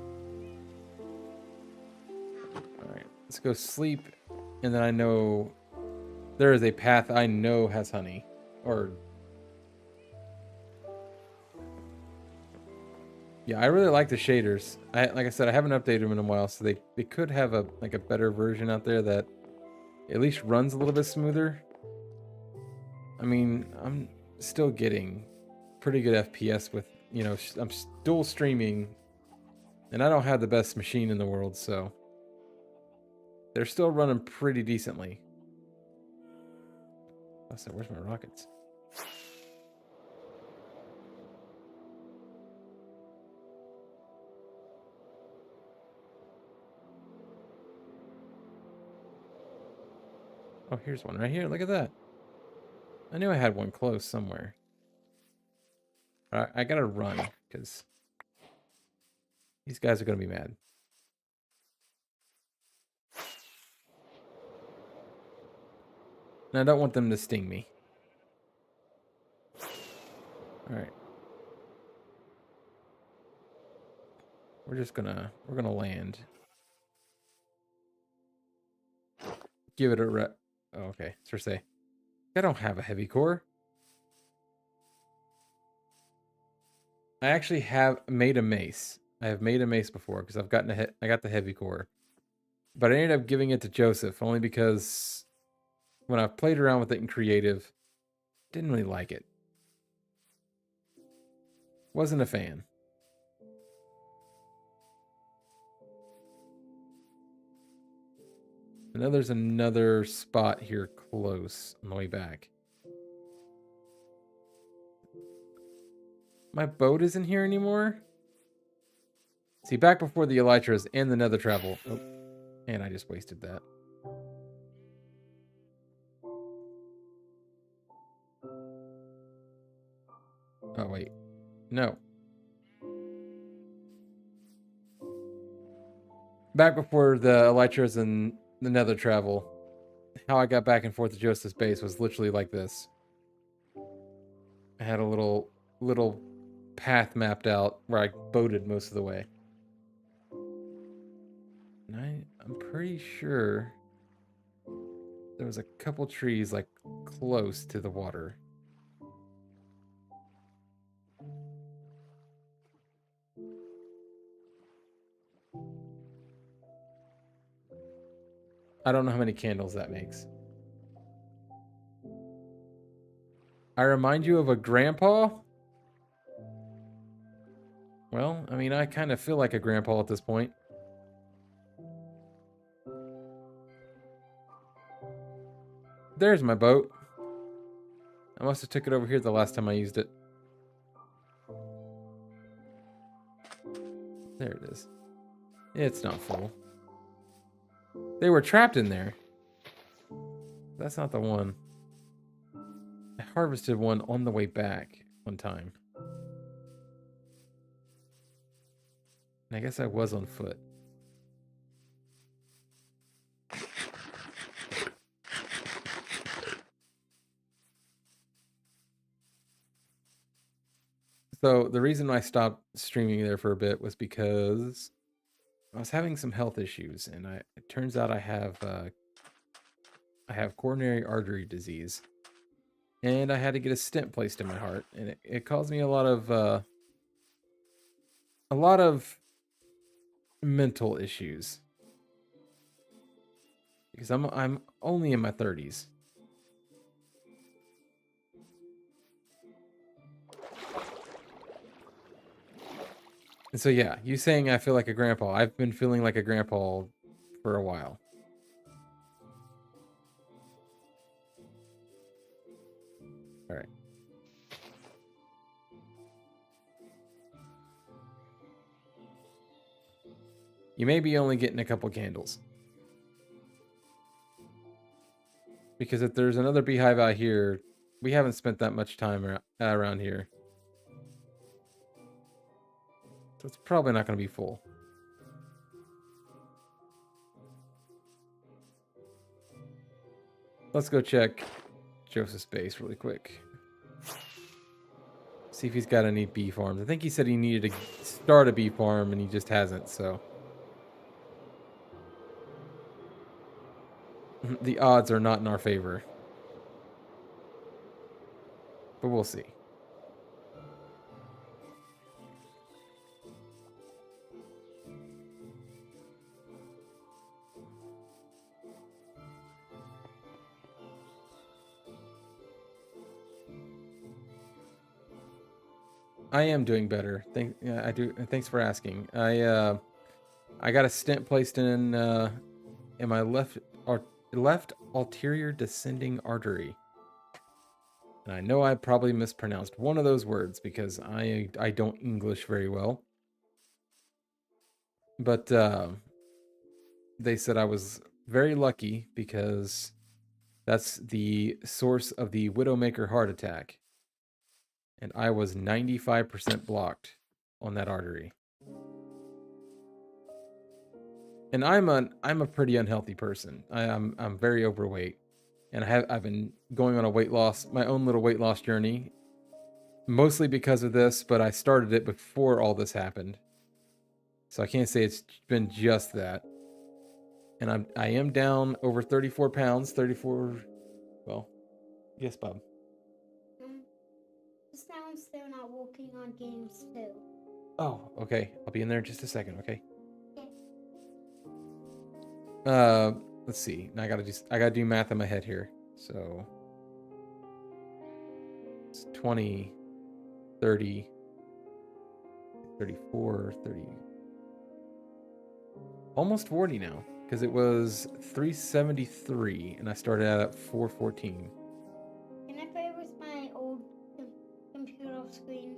Alright, let's go sleep. And then I know there is a path I know has honey. Or... Yeah, I really like the shaders. Like I said, I haven't updated them in a while, so they could have a better version out there that at least runs a little bit smoother. I mean, I'm still getting pretty good FPS with, you know, I'm dual streaming, and I don't have the best machine in the world, so they're still running pretty decently. I said, where's my rockets? Oh, here's one right here. Look at that. I knew I had one close somewhere. I gotta run, because these guys are gonna be mad. And I don't want them to sting me. Alright. We're gonna land. Give it a oh, okay, say. I don't have a heavy core. I actually have made a mace. I have made a mace before because I've gotten I got the heavy core. But I ended up giving it to Joseph only because when I played around with it in creative, didn't really like it. Wasn't a fan. I know there's another spot here close on the way back. My boat isn't here anymore? See, back before the Elytras and the Nether travel. Oh, and I just wasted that. Oh, wait. No. Back before the Elytras and the Nether travel, how I got back and forth to Joseph's base was literally like this. I had a little path mapped out where I boated most of the way. And I'm pretty sure there was a couple trees like close to the water. I don't know how many candles that makes. I remind you of a grandpa? Well, I mean, I kind of feel like a grandpa at this point. There's my boat. I must have took it over here the last time I used it. There it is. It's not full. They were trapped in there. That's not the one. I harvested one on the way back one time. And I guess I was on foot. So the reason I stopped streaming there for a bit was because I was having some health issues, and it turns out I have coronary artery disease, and I had to get a stent placed in my heart, and it caused me a lot of mental issues because I'm only in my 30s. And so yeah, you saying I feel like a grandpa. I've been feeling like a grandpa for a while. All right. You may be only getting a couple candles. Because if there's another beehive out here, we haven't spent that much time around here. So it's probably not going to be full. Let's go check Joseph's base really quick. See if he's got any bee farms. I think he said he needed to start a bee farm and he just hasn't, so. The odds are not in our favor. But we'll see. I am doing better. I do. Thanks for asking. I got a stent placed in my left ulterior descending artery, and I know I probably mispronounced one of those words because I don't English very well. But they said I was very lucky because that's the source of the Widowmaker heart attack. And I was 95% blocked on that artery. And I'm a pretty unhealthy person. I'm very overweight. And I've been going on my own little weight loss journey. Mostly because of this, but I started it before all this happened. So I can't say it's been just that. And I am down over 34 pounds. 34, well, yes, Bob. Just now I'm still not working on games too. Oh, okay. I'll be in there in just a second, okay? Okay. Let's see. Now I gotta do math in my head here. So it's 20, 30, 34, 30. Almost 40 now. Because it was 373 and I started out at 414. Can I play with my old computer screen?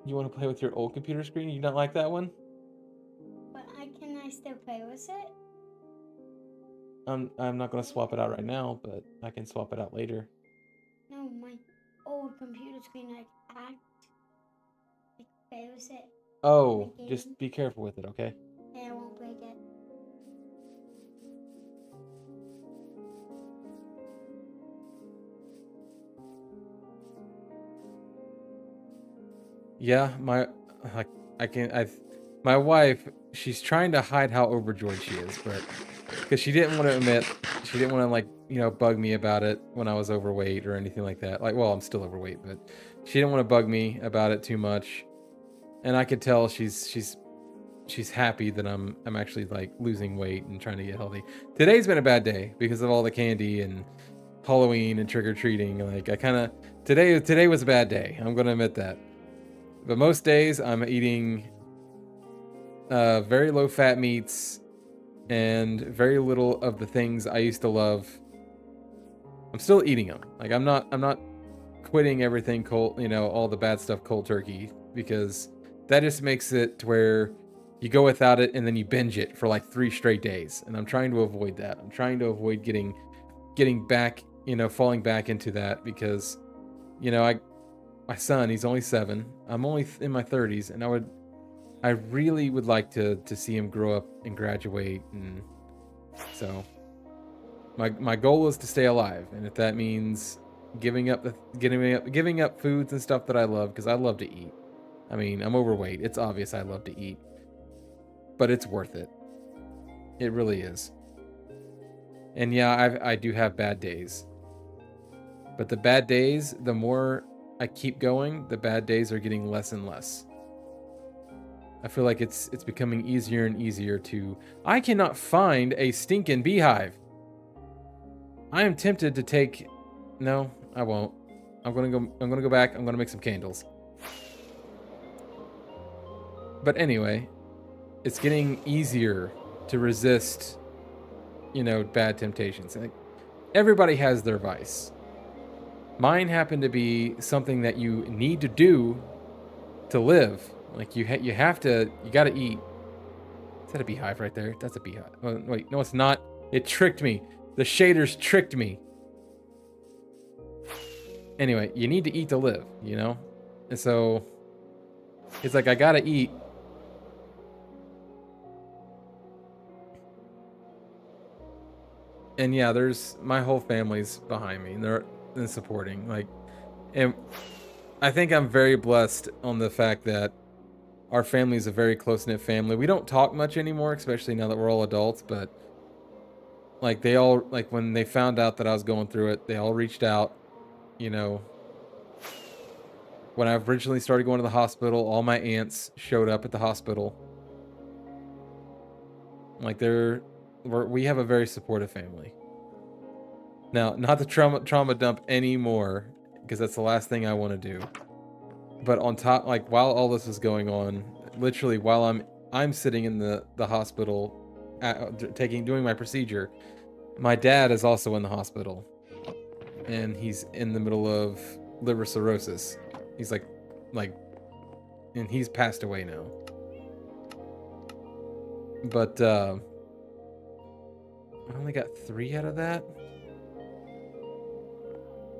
You want to play with your old computer screen? You don't like that one? But can I still play with it? I'm not gonna swap it out right now, but I can swap it out later. No, old computer screen, like act, like play with it. Oh, just be careful with it, okay? And I won't break it. Yeah, my wife, she's trying to hide how overjoyed she is, but because she didn't want to admit, she didn't want to like, bug me about it when I was overweight or anything like that. Like, well, I'm still overweight, but she didn't want to bug me about it too much. And I could tell she's happy that I'm actually like losing weight and trying to get healthy. Today's been a bad day because of all the candy and Halloween and trick-or-treating. Like today was a bad day. I'm going to admit that. But most days I'm eating very low fat meats and very little of the things I used to love. I'm still eating them. Like I'm not quitting everything cold, all the bad stuff cold turkey, because that just makes it to where you go without it and then you binge it for like 3 straight days. And I'm trying to avoid that. I'm trying to avoid getting back, falling back into that, because my son, he's only 7. I'm only in my 30s, and I really would like to see him grow up and graduate. And so my goal is to stay alive, and if that means giving up foods and stuff that I love, because I love to eat. I mean, I'm overweight. It's obvious I love to eat, but it's worth it. It really is. And yeah, I do have bad days, but the bad days, the more I keep going, the bad days are getting less and less. I feel like it's becoming easier and easier to... I cannot find a stinking beehive. I am tempted to take... No, I won't. I'm gonna go back. I'm gonna make some candles. But anyway, it's getting easier to resist, bad temptations. Like, everybody has their vice. Mine happened to be something that you need to do to live. Like you gotta eat. Is that a beehive right there? That's a beehive. Oh, wait, no, it's not. It tricked me. The shaders tricked me. Anyway, you need to eat to live, And so it's like I gotta eat. And yeah, there's my whole family's behind me, and they're supporting. Like, and I think I'm very blessed on the fact that our family is a very close-knit family. We don't talk much anymore, especially now that we're all adults, but like they all, like when they found out that I was going through it, they all reached out, When I originally started going to the hospital, all my aunts showed up at the hospital. Like we have a very supportive family. Now, not the trauma dump anymore, because that's the last thing I want to do. But on top, like while all this is going on, literally while I'm sitting in the hospital, doing my procedure, my dad is also in the hospital, and he's in the middle of liver cirrhosis. He's like, and he's passed away now. But I only got 3 out of that.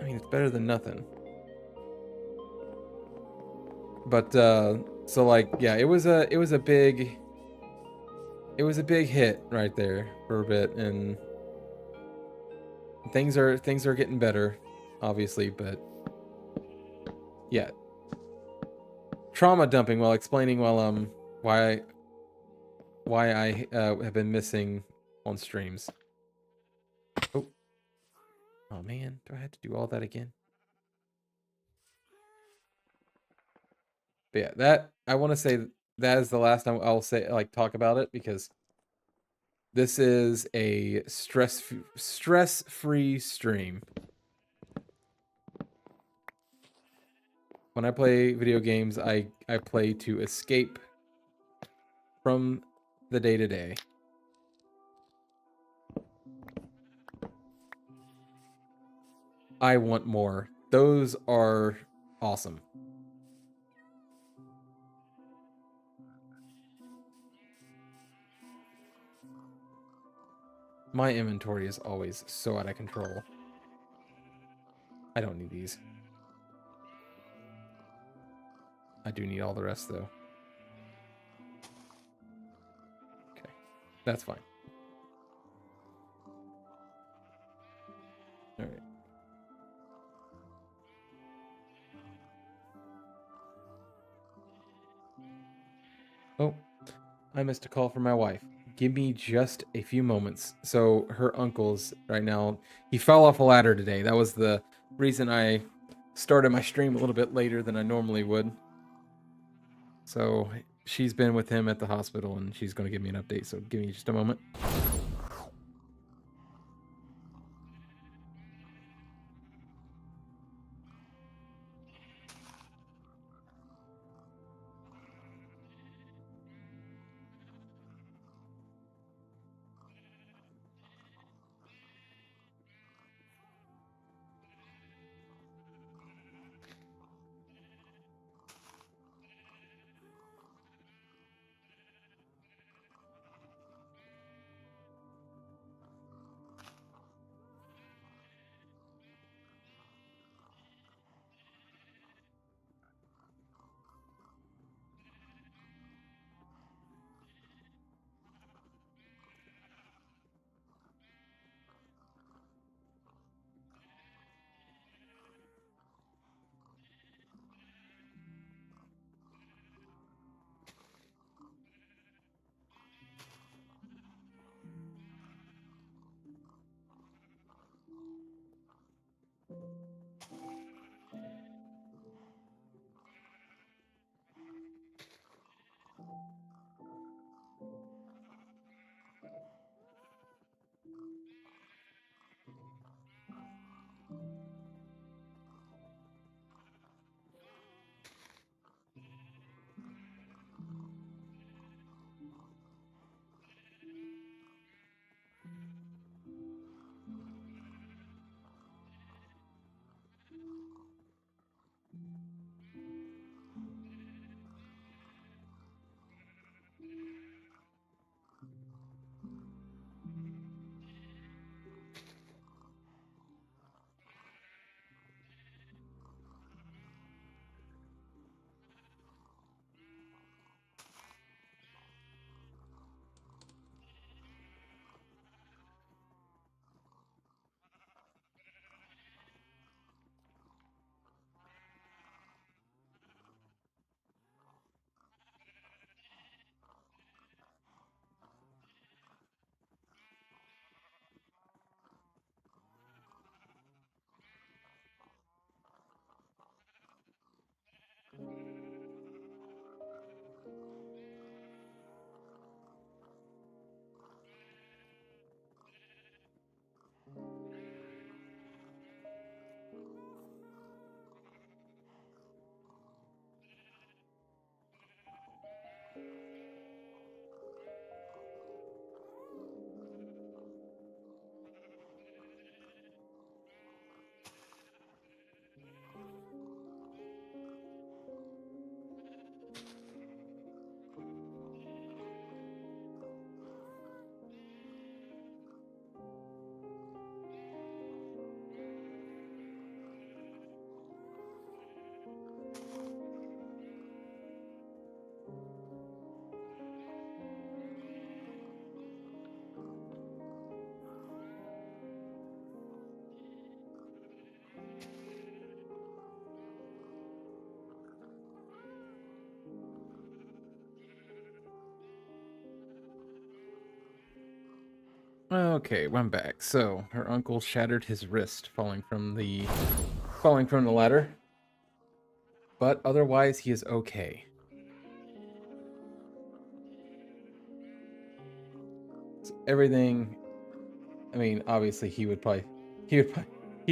I mean, it's better than nothing. But so like, yeah, it was a big hit right there for a bit, and things are getting better, obviously, but yeah. Trauma dumping while explaining why I have been missing on streams. Oh man, do I have to do all that again? But yeah, that I want to say that is the last time I'll say talk about it, because this is a stress-free stream. When I play video games, I play to escape from the day-to-day. I want more. Those are awesome. My inventory is always so out of control. I don't need these. I do need all the rest, though. Okay, that's fine. All right. Oh, I missed a call from my wife. Give me just a few moments. So her uncle's right now, he fell off a ladder today. That was the reason I started my stream a little bit later than I normally would. So she's been with him at the hospital and she's going to give me an update. So give me just a moment. Okay, I'm back. So her uncle shattered his wrist falling from the ladder, but otherwise he is okay. So everything. I mean, obviously he's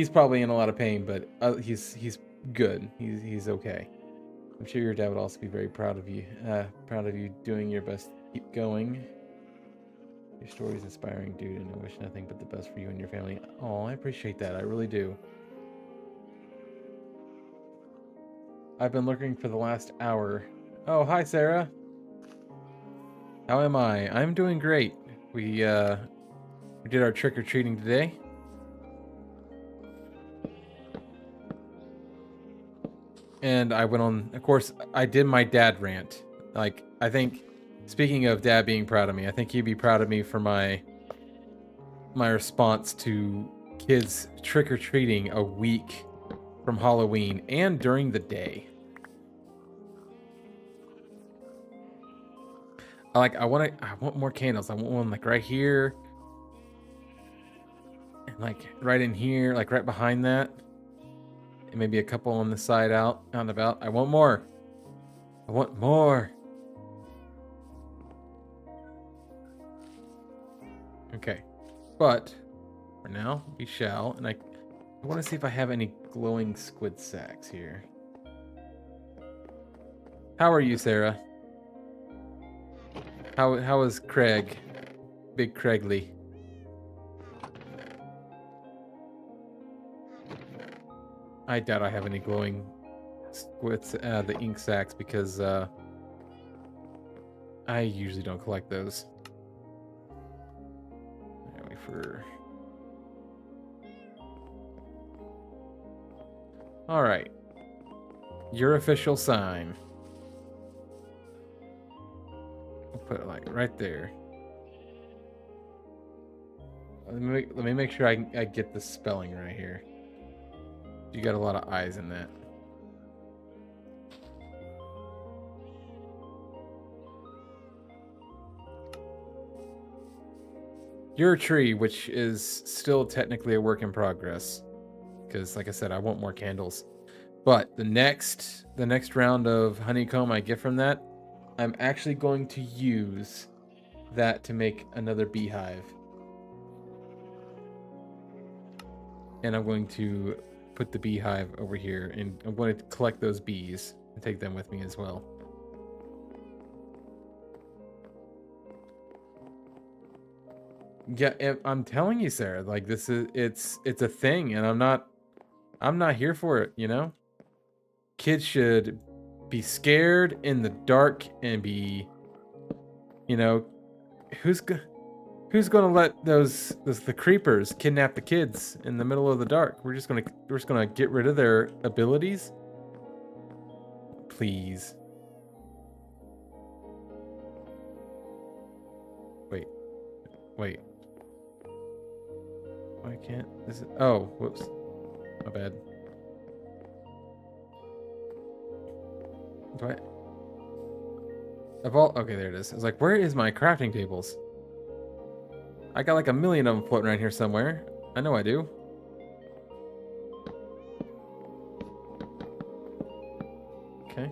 probably in a lot of pain, but he's good. He's okay. I'm sure your dad would also be very proud of you. Proud of you doing your best to keep going. Your story is inspiring, dude, and I wish nothing but the best for you and your family. Oh, I appreciate that. I really do. I've been looking for the last hour. Oh, hi, Sarah. How am I? I'm doing great. We did our trick-or-treating today. And I went on, of course, I did my dad rant. Like, I think, speaking of dad being proud of me, I think he'd be proud of me for my response to kids trick-or-treating a week from Halloween and during the day. I want more candles. I want one like right here. And like right in here, like right behind that. And maybe a couple on the side out and about. I want more. I want more. Okay. But for now, we shall. And I want to see if I have any glowing squid sacks here. How are you, Sarah? How is Craig? Big Craigley. I doubt I have any glowing squids, the ink sacks, because I usually don't collect those. Wait for... Alright. Your official sign. I'll put it like right there. Let me make sure I get the spelling right here. You got a lot of I's in that. Your tree, which is still technically a work in progress, because like I said, I want more candles. But the next round of honeycomb I get from that, I'm actually going to use that to make another beehive. And I'm going to put the beehive over here, and I'm going to collect those bees and take them with me as well. Yeah, I'm telling you, Sarah, like this is it's a thing, and I'm not here for it, you know? Kids should be scared in the dark and be, you know, who's gonna let the creepers kidnap the kids in the middle of the dark? We're just gonna get rid of their abilities? Please. Wait. Why can't this? Oh, whoops. My bad. Do I? Okay, there it is. I was like, where is my crafting tables? I got like a million of them floating around here somewhere. I know I do. Okay.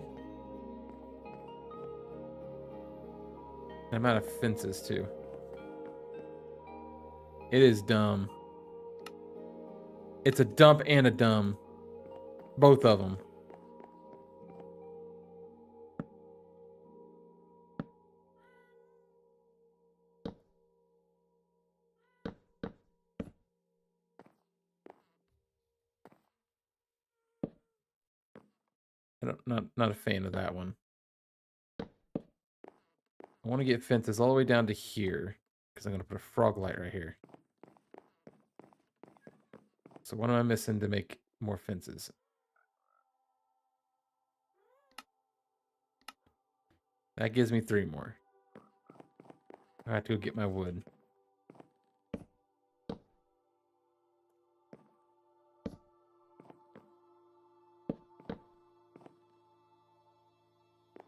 I'm out of fences too. It is dumb. It's a dump and a dumb. Both of them. Not a fan of that one. I want to get fences all the way down to here, because I'm going to put a frog light right here. So what am I missing to make more fences? That gives me 3 more. I have to go get my wood.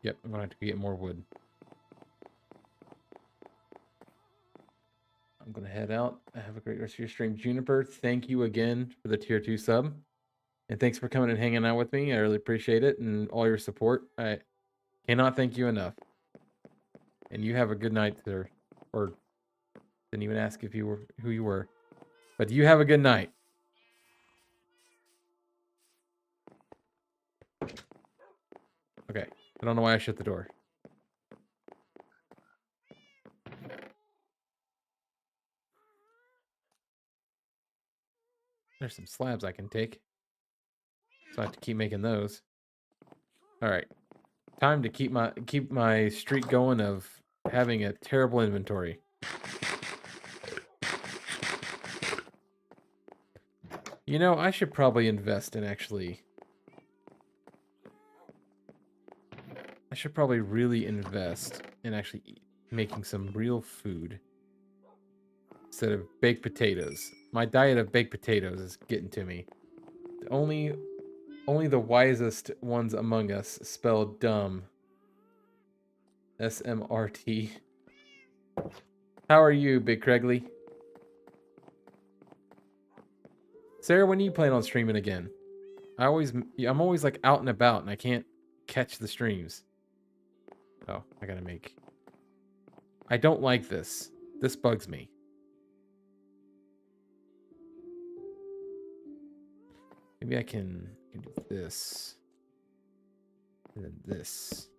Yep, I'm going to have to get more wood. I'm going to head out. Have a great rest of your stream. Juniper, thank you again for the tier 2 sub. And thanks for coming and hanging out with me. I really appreciate it and all your support. I cannot thank you enough. And you have a good night, sir. Or didn't even ask if you were who you were. But you have a good night. Okay. I don't know why I shut the door. There's some slabs I can take. So I have to keep making those. Alright. Time to keep my streak going of having a terrible inventory. You know, I should probably invest in actually I should probably really invest in actually making some real food instead of baked potatoes. My diet of baked potatoes is getting to me. Only the wisest ones among us spell dumb. SMRT. How are you, Big Craigley? Sarah, when are you plan on streaming again? I'm always like out and about and I can't catch the streams. Oh, I gotta make. I don't like this. This bugs me. Maybe I can do this. And then this.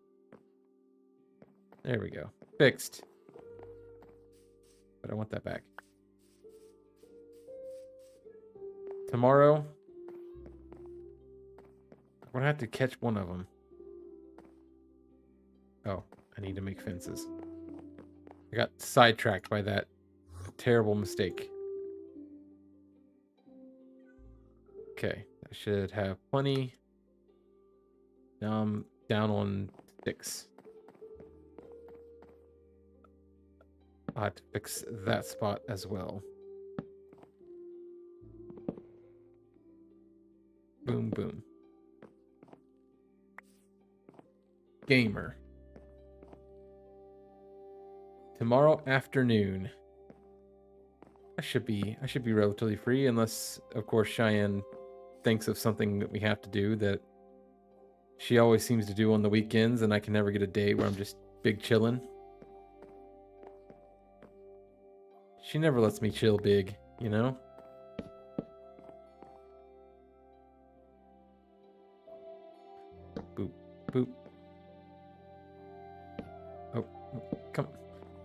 There we go. Fixed. But I want that back. Tomorrow, I'm gonna have to catch one of them. Oh, I need to make fences. I got sidetracked by that terrible mistake. Okay, I should have plenty. Now I'm down on 6. I'll have to fix that spot as well. Boom, boom. Gamer. Tomorrow afternoon. I should be relatively free, unless, of course, Cheyenne thinks of something that we have to do that she always seems to do on the weekends, and I can never get a day where I'm just big chilling. She never lets me chill big, you know? Boop, boop. Oh, come.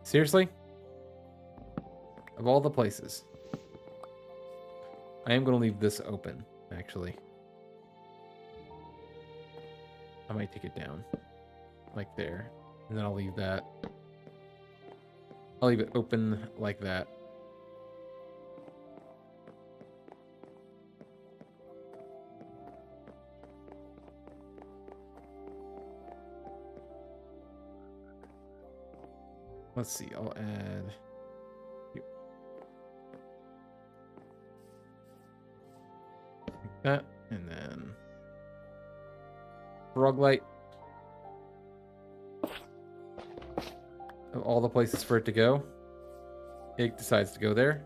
Seriously? Of all the places. I am going to leave this open, actually. I might take it down. Like there. And then I'll leave that. I'll leave it open like that. Let's see, I'll add like that, and then frog light. Of all the places for it to go, it decides to go there.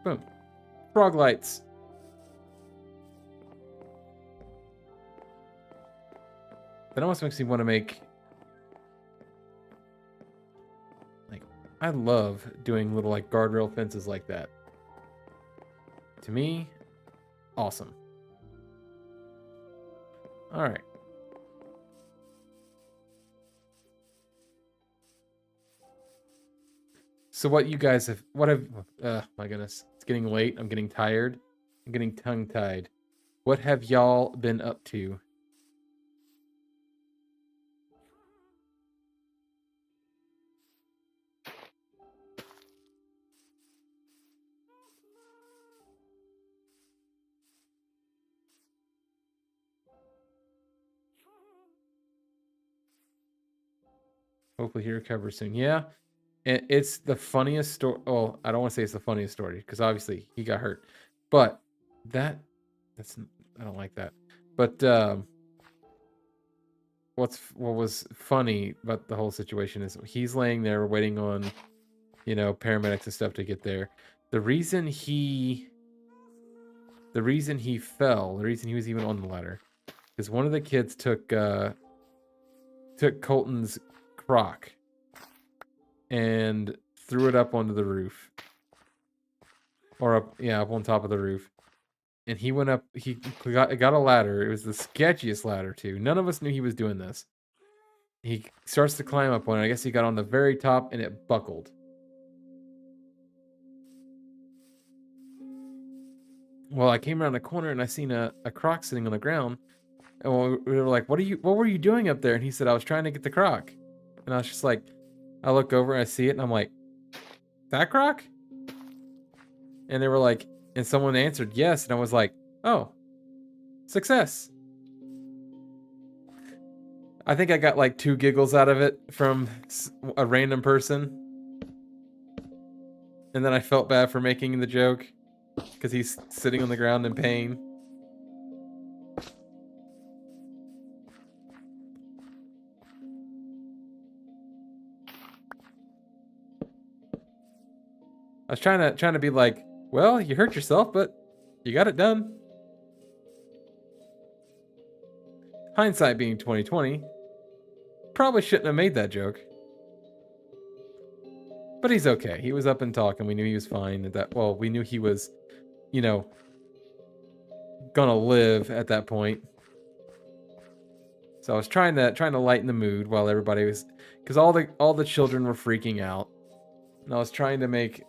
Boom. Frog lights. That almost makes me want to make, like, I love doing little like guardrail fences like that. To me, awesome. All right. So what you guys have, my goodness, it's getting late. I'm getting tired. I'm getting tongue-tied. What have y'all been up to? Hopefully he recovers soon. Yeah. And it's the funniest story. Oh, I don't want to say it's the funniest story because obviously he got hurt. But that's I don't like that. But what was funny about the whole situation is he's laying there waiting on, you know, paramedics and stuff to get there. The reason he fell, the reason he was even on the ladder, is one of the kids took Colton's crock and threw it up onto the roof. Or up on top of the roof. And he went up, he got a ladder. It was the sketchiest ladder too. None of us knew he was doing this. He starts to climb up on it. I guess he got on the very top and it buckled. Well, I came around the corner and I seen a croc sitting on the ground. And we were like, what were you doing up there? And he said, I was trying to get the croc. And I was just like, I look over and I see it and I'm like, that croc? And they were like, and someone answered yes. And I was like, oh. Success. I think I got like 2 giggles out of it from a random person. And then I felt bad for making the joke because he's sitting on the ground in pain. I was trying to be like, well, you hurt yourself, but you got it done. Hindsight being 2020, probably shouldn't have made that joke. But he's okay. He was up and talking. We knew he was fine at that. Well, we knew he was, you know, gonna live at that point. So I was trying to lighten the mood while everybody was, because all the children were freaking out, and I was trying to make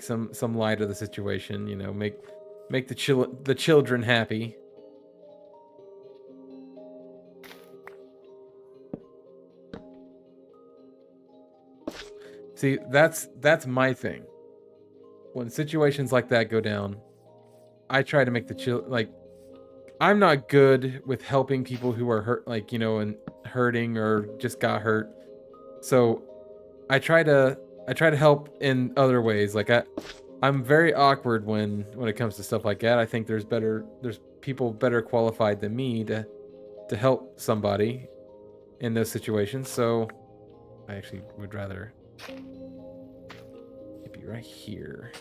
some light of the situation. You know, make the children happy. See, that's my thing. When situations like that go down, I try to make like, I'm not good with helping people who are hurt, like, you know, and hurting or just got hurt. So I try to help in other ways. Like I'm very awkward when it comes to stuff like that. I think there's people better qualified than me to help somebody in those situations. So I actually would rather it be right here.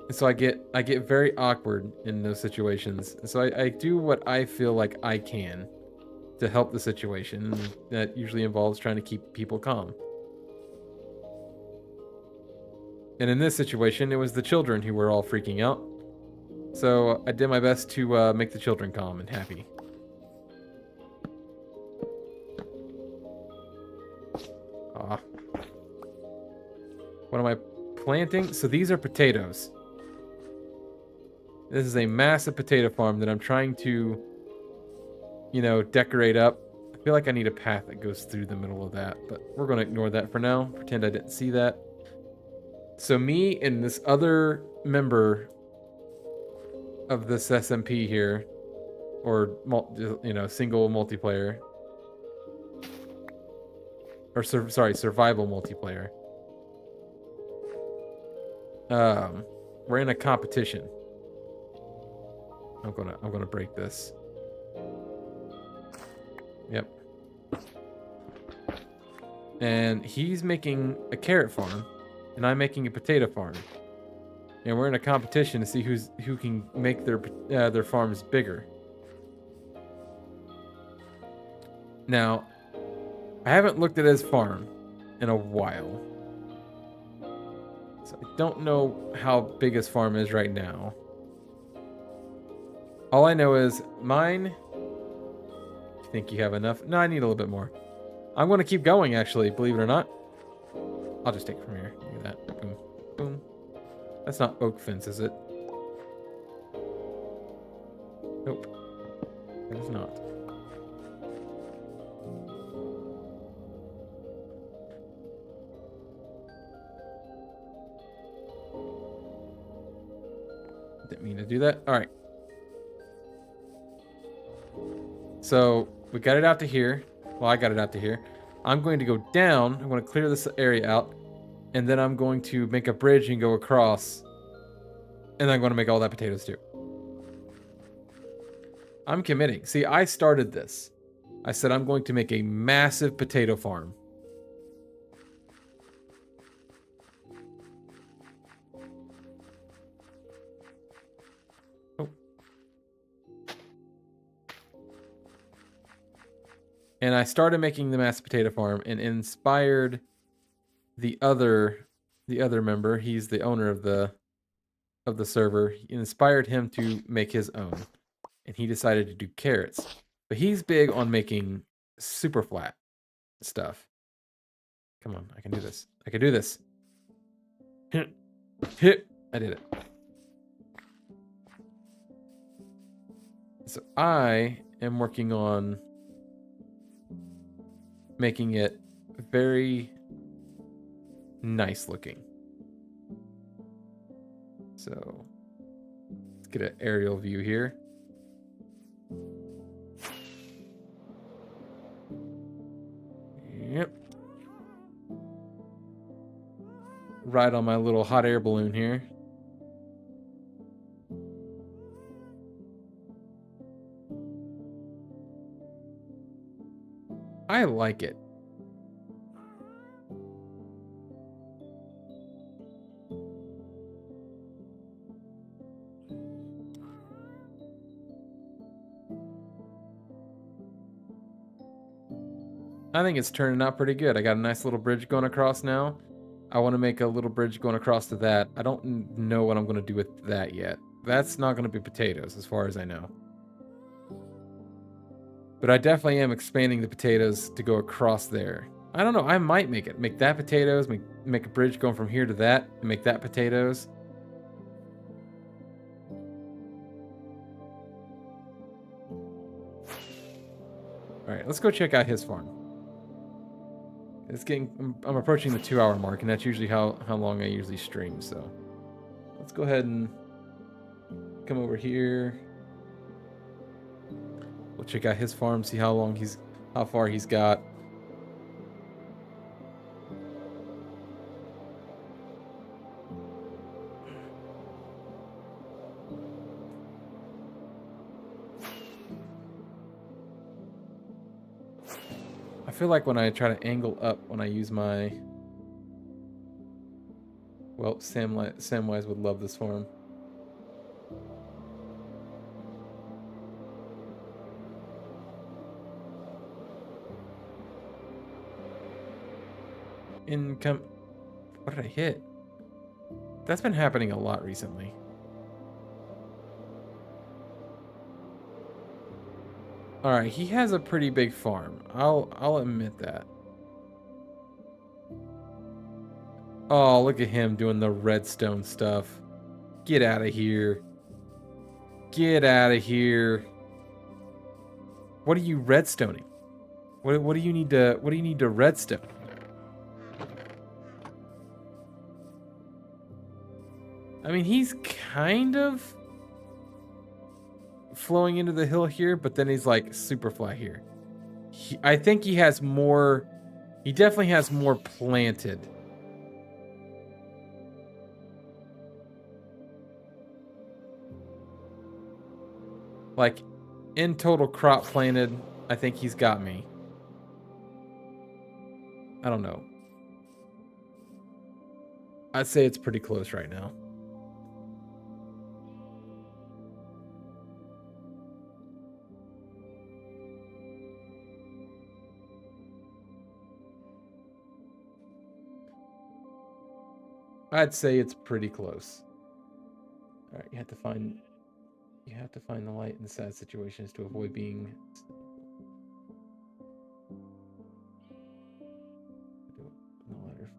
And so I get very awkward in those situations. And so I do what I feel like I can to help the situation. And that usually involves trying to keep people calm. And in this situation, it was the children who were all freaking out. So I did my best to make the children calm and happy. Ah. What am I planting? So these are potatoes. This is a massive potato farm that I'm trying to, you know, decorate up. I feel like I need a path that goes through the middle of that, but we're going to ignore that for now. Pretend I didn't see that. So me and this other member of this SMP here, or, you know, single multiplayer, or sorry, survival multiplayer. We're in a competition. I'm gonna break this. Yep. And he's making a carrot farm, and I'm making a potato farm. And we're in a competition to see who can make their farms bigger. Now, I haven't looked at his farm in a while, so I don't know how big his farm is right now. All I know is mine. I think you have enough. No, I need a little bit more. I'm going to keep going, actually, believe it or not. I'll just take it from here. Look at that. Boom. Boom. That's not oak fence, is it? Nope. It is not. Didn't mean to do that. All right. So we got it out to here. Well, I got it out to here. I'm going to go down. I'm going to clear this area out. And then I'm going to make a bridge and go across. And I'm going to make all that potatoes too. I'm committing. See, I started this. I said I'm going to make a massive potato farm. Oh. And I started making the massive potato farm and inspired the other member. He's the owner of the server. He inspired him to make his own. And he decided to do carrots. But he's big on making super flat stuff. Come on, I can do this. I can do this. Hit. I did it. So I am working on making it very nice looking. So Let's get an aerial view here. Yep. Ride on my little hot air balloon here. I like it. I think it's turning out pretty good. I got a nice little bridge going across now. I want to make a little bridge going across to that. I don't know what I'm going to do with that yet. That's not going to be potatoes, as far as I know. But I definitely am expanding the potatoes to go across there. I don't know. I might make it. Make that potatoes. Make a bridge going from here to that. And make that potatoes. Alright, let's go check out his farm. It's getting... I'm approaching the 2-hour mark, and that's usually how long I usually stream, so... Let's go ahead and... come over here. We'll check out his farm, see how far he's got. I feel like when I try to angle up when I use my... Well, Samwise would love this farm. Income... What did I hit? That's been happening a lot recently. Alright, he has a pretty big farm. I'll admit that. Oh, look at him doing the redstone stuff. Get out of here. Get out of here. What are you redstoning? What do you need to redstone? I mean, he's kind of flowing into the hill here, but then he's like super flat here. I think he has more... He definitely has more planted. Like, in total crop planted, I think he's got me. I don't know. I'd say it's pretty close right now. I'd say it's pretty close. All right, you have to find the light in sad situations to avoid being... The ladder.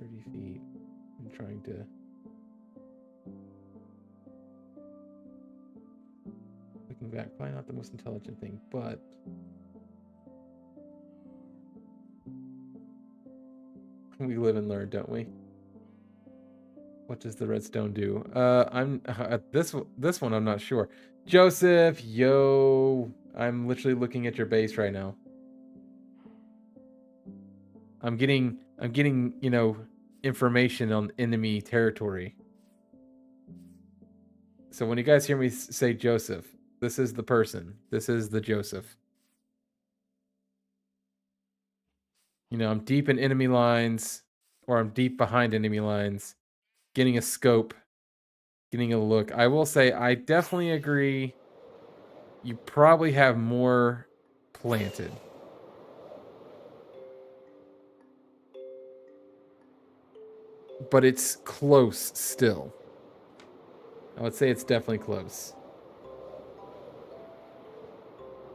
30 feet. I'm trying to... Looking back, probably not the most intelligent thing, but... We live and learn, don't we? What does the redstone do? This one I'm not sure. Joseph, yo, I'm literally looking at your base right now. I'm getting, you know, information on enemy territory. So when you guys hear me say Joseph, this is the person. This is the Joseph. You know, I'm deep in enemy lines, or I'm deep behind enemy lines, getting a scope, getting a look. I will say, I definitely agree. You probably have more planted. But it's close still. I would say it's definitely close.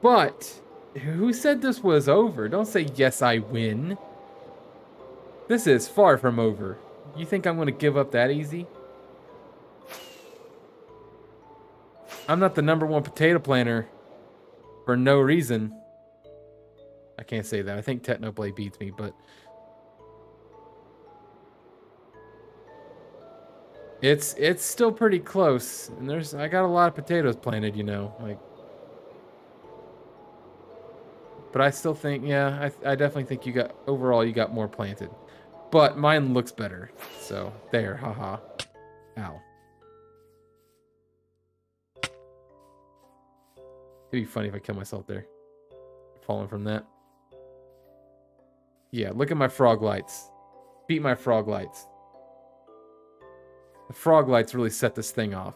But... Who said this was over? Don't say, yes, I win. This is far from over. You think I'm going to give up that easy? I'm not the #1 potato planter for no reason. I can't say that. I think Technoblade beats me, but... It's still pretty close, and I got a lot of potatoes planted, you know, like. But I still think, yeah, I definitely think overall you got more planted. But mine looks better. So, there, haha. Ow. It'd be funny if I kill myself there. Falling from that. Yeah, look at my frog lights. Beat my frog lights. The frog lights really set this thing off.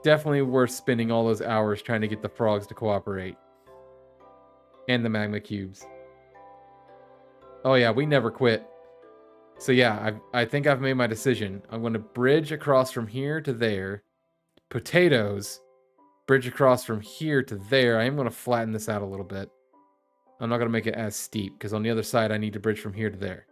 Definitely worth spending all those hours trying to get the frogs to cooperate. And the magma cubes. Oh yeah, we never quit. So yeah, I think I've made my decision. I'm going to bridge across from here to there. Potatoes. Bridge across from here to there. I am going to flatten this out a little bit. I'm not going to make it as steep, because on the other side, I need to bridge from here to there.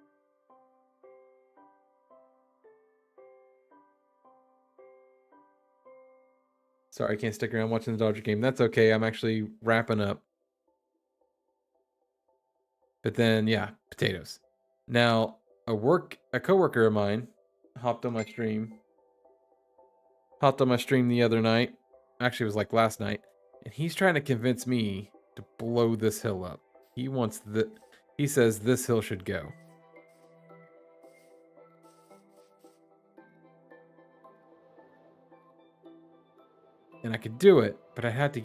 Sorry, I can't stick around watching the Dodger game. That's okay. I'm actually wrapping up. But then, yeah, potatoes. Now, a coworker of mine hopped on my stream. Hopped on my stream the other night. Actually, it was like last night. And he's trying to convince me to blow this hill up. He says this hill should go. And I could do it, but I had to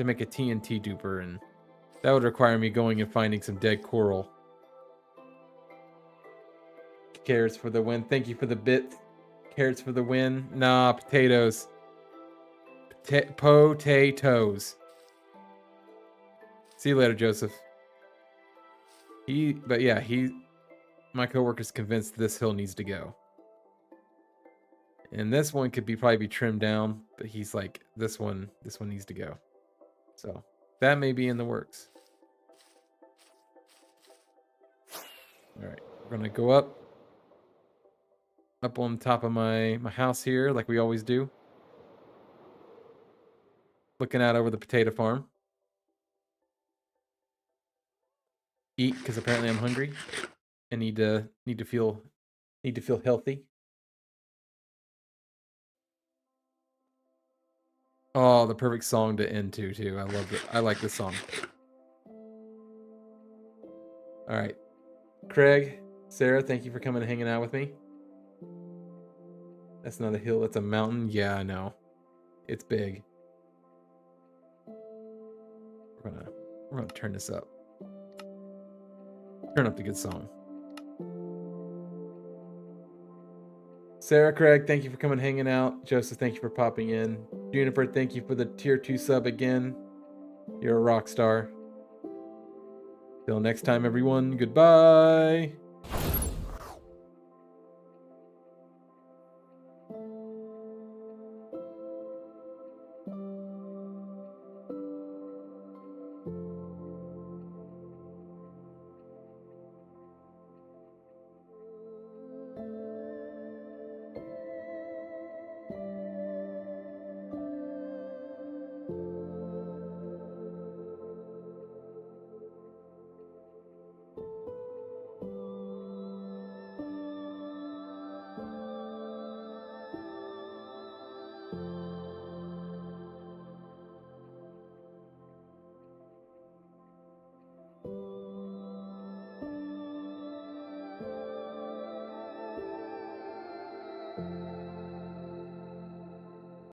make a TNT duper, and that would require me going and finding some dead coral. Carrots for the win. Thank you for the bits. Carrots for the win. Nah, potatoes. Potatoes. See you later, Joseph. My coworker's convinced this hill needs to go. And this one could probably be trimmed down, but he's like, this one needs to go. So that may be in the works. All right, we're gonna go up on top of my house here, like we always do. Looking out over the potato farm. Eat, because apparently I'm hungry. I need to feel healthy. Oh, the perfect song to end to too. I love it. I like this song. All right, Craig, Sarah, thank you for coming and hanging out with me. That's not a hill. That's a mountain. Yeah, I know. It's big. We're gonna turn this up. Turn up the good song. Sarah, Craig, thank you for coming and hanging out. Joseph, thank you for popping in. Juniper, thank you for the tier 2 sub again. You're a rock star. Till next time, everyone. Goodbye.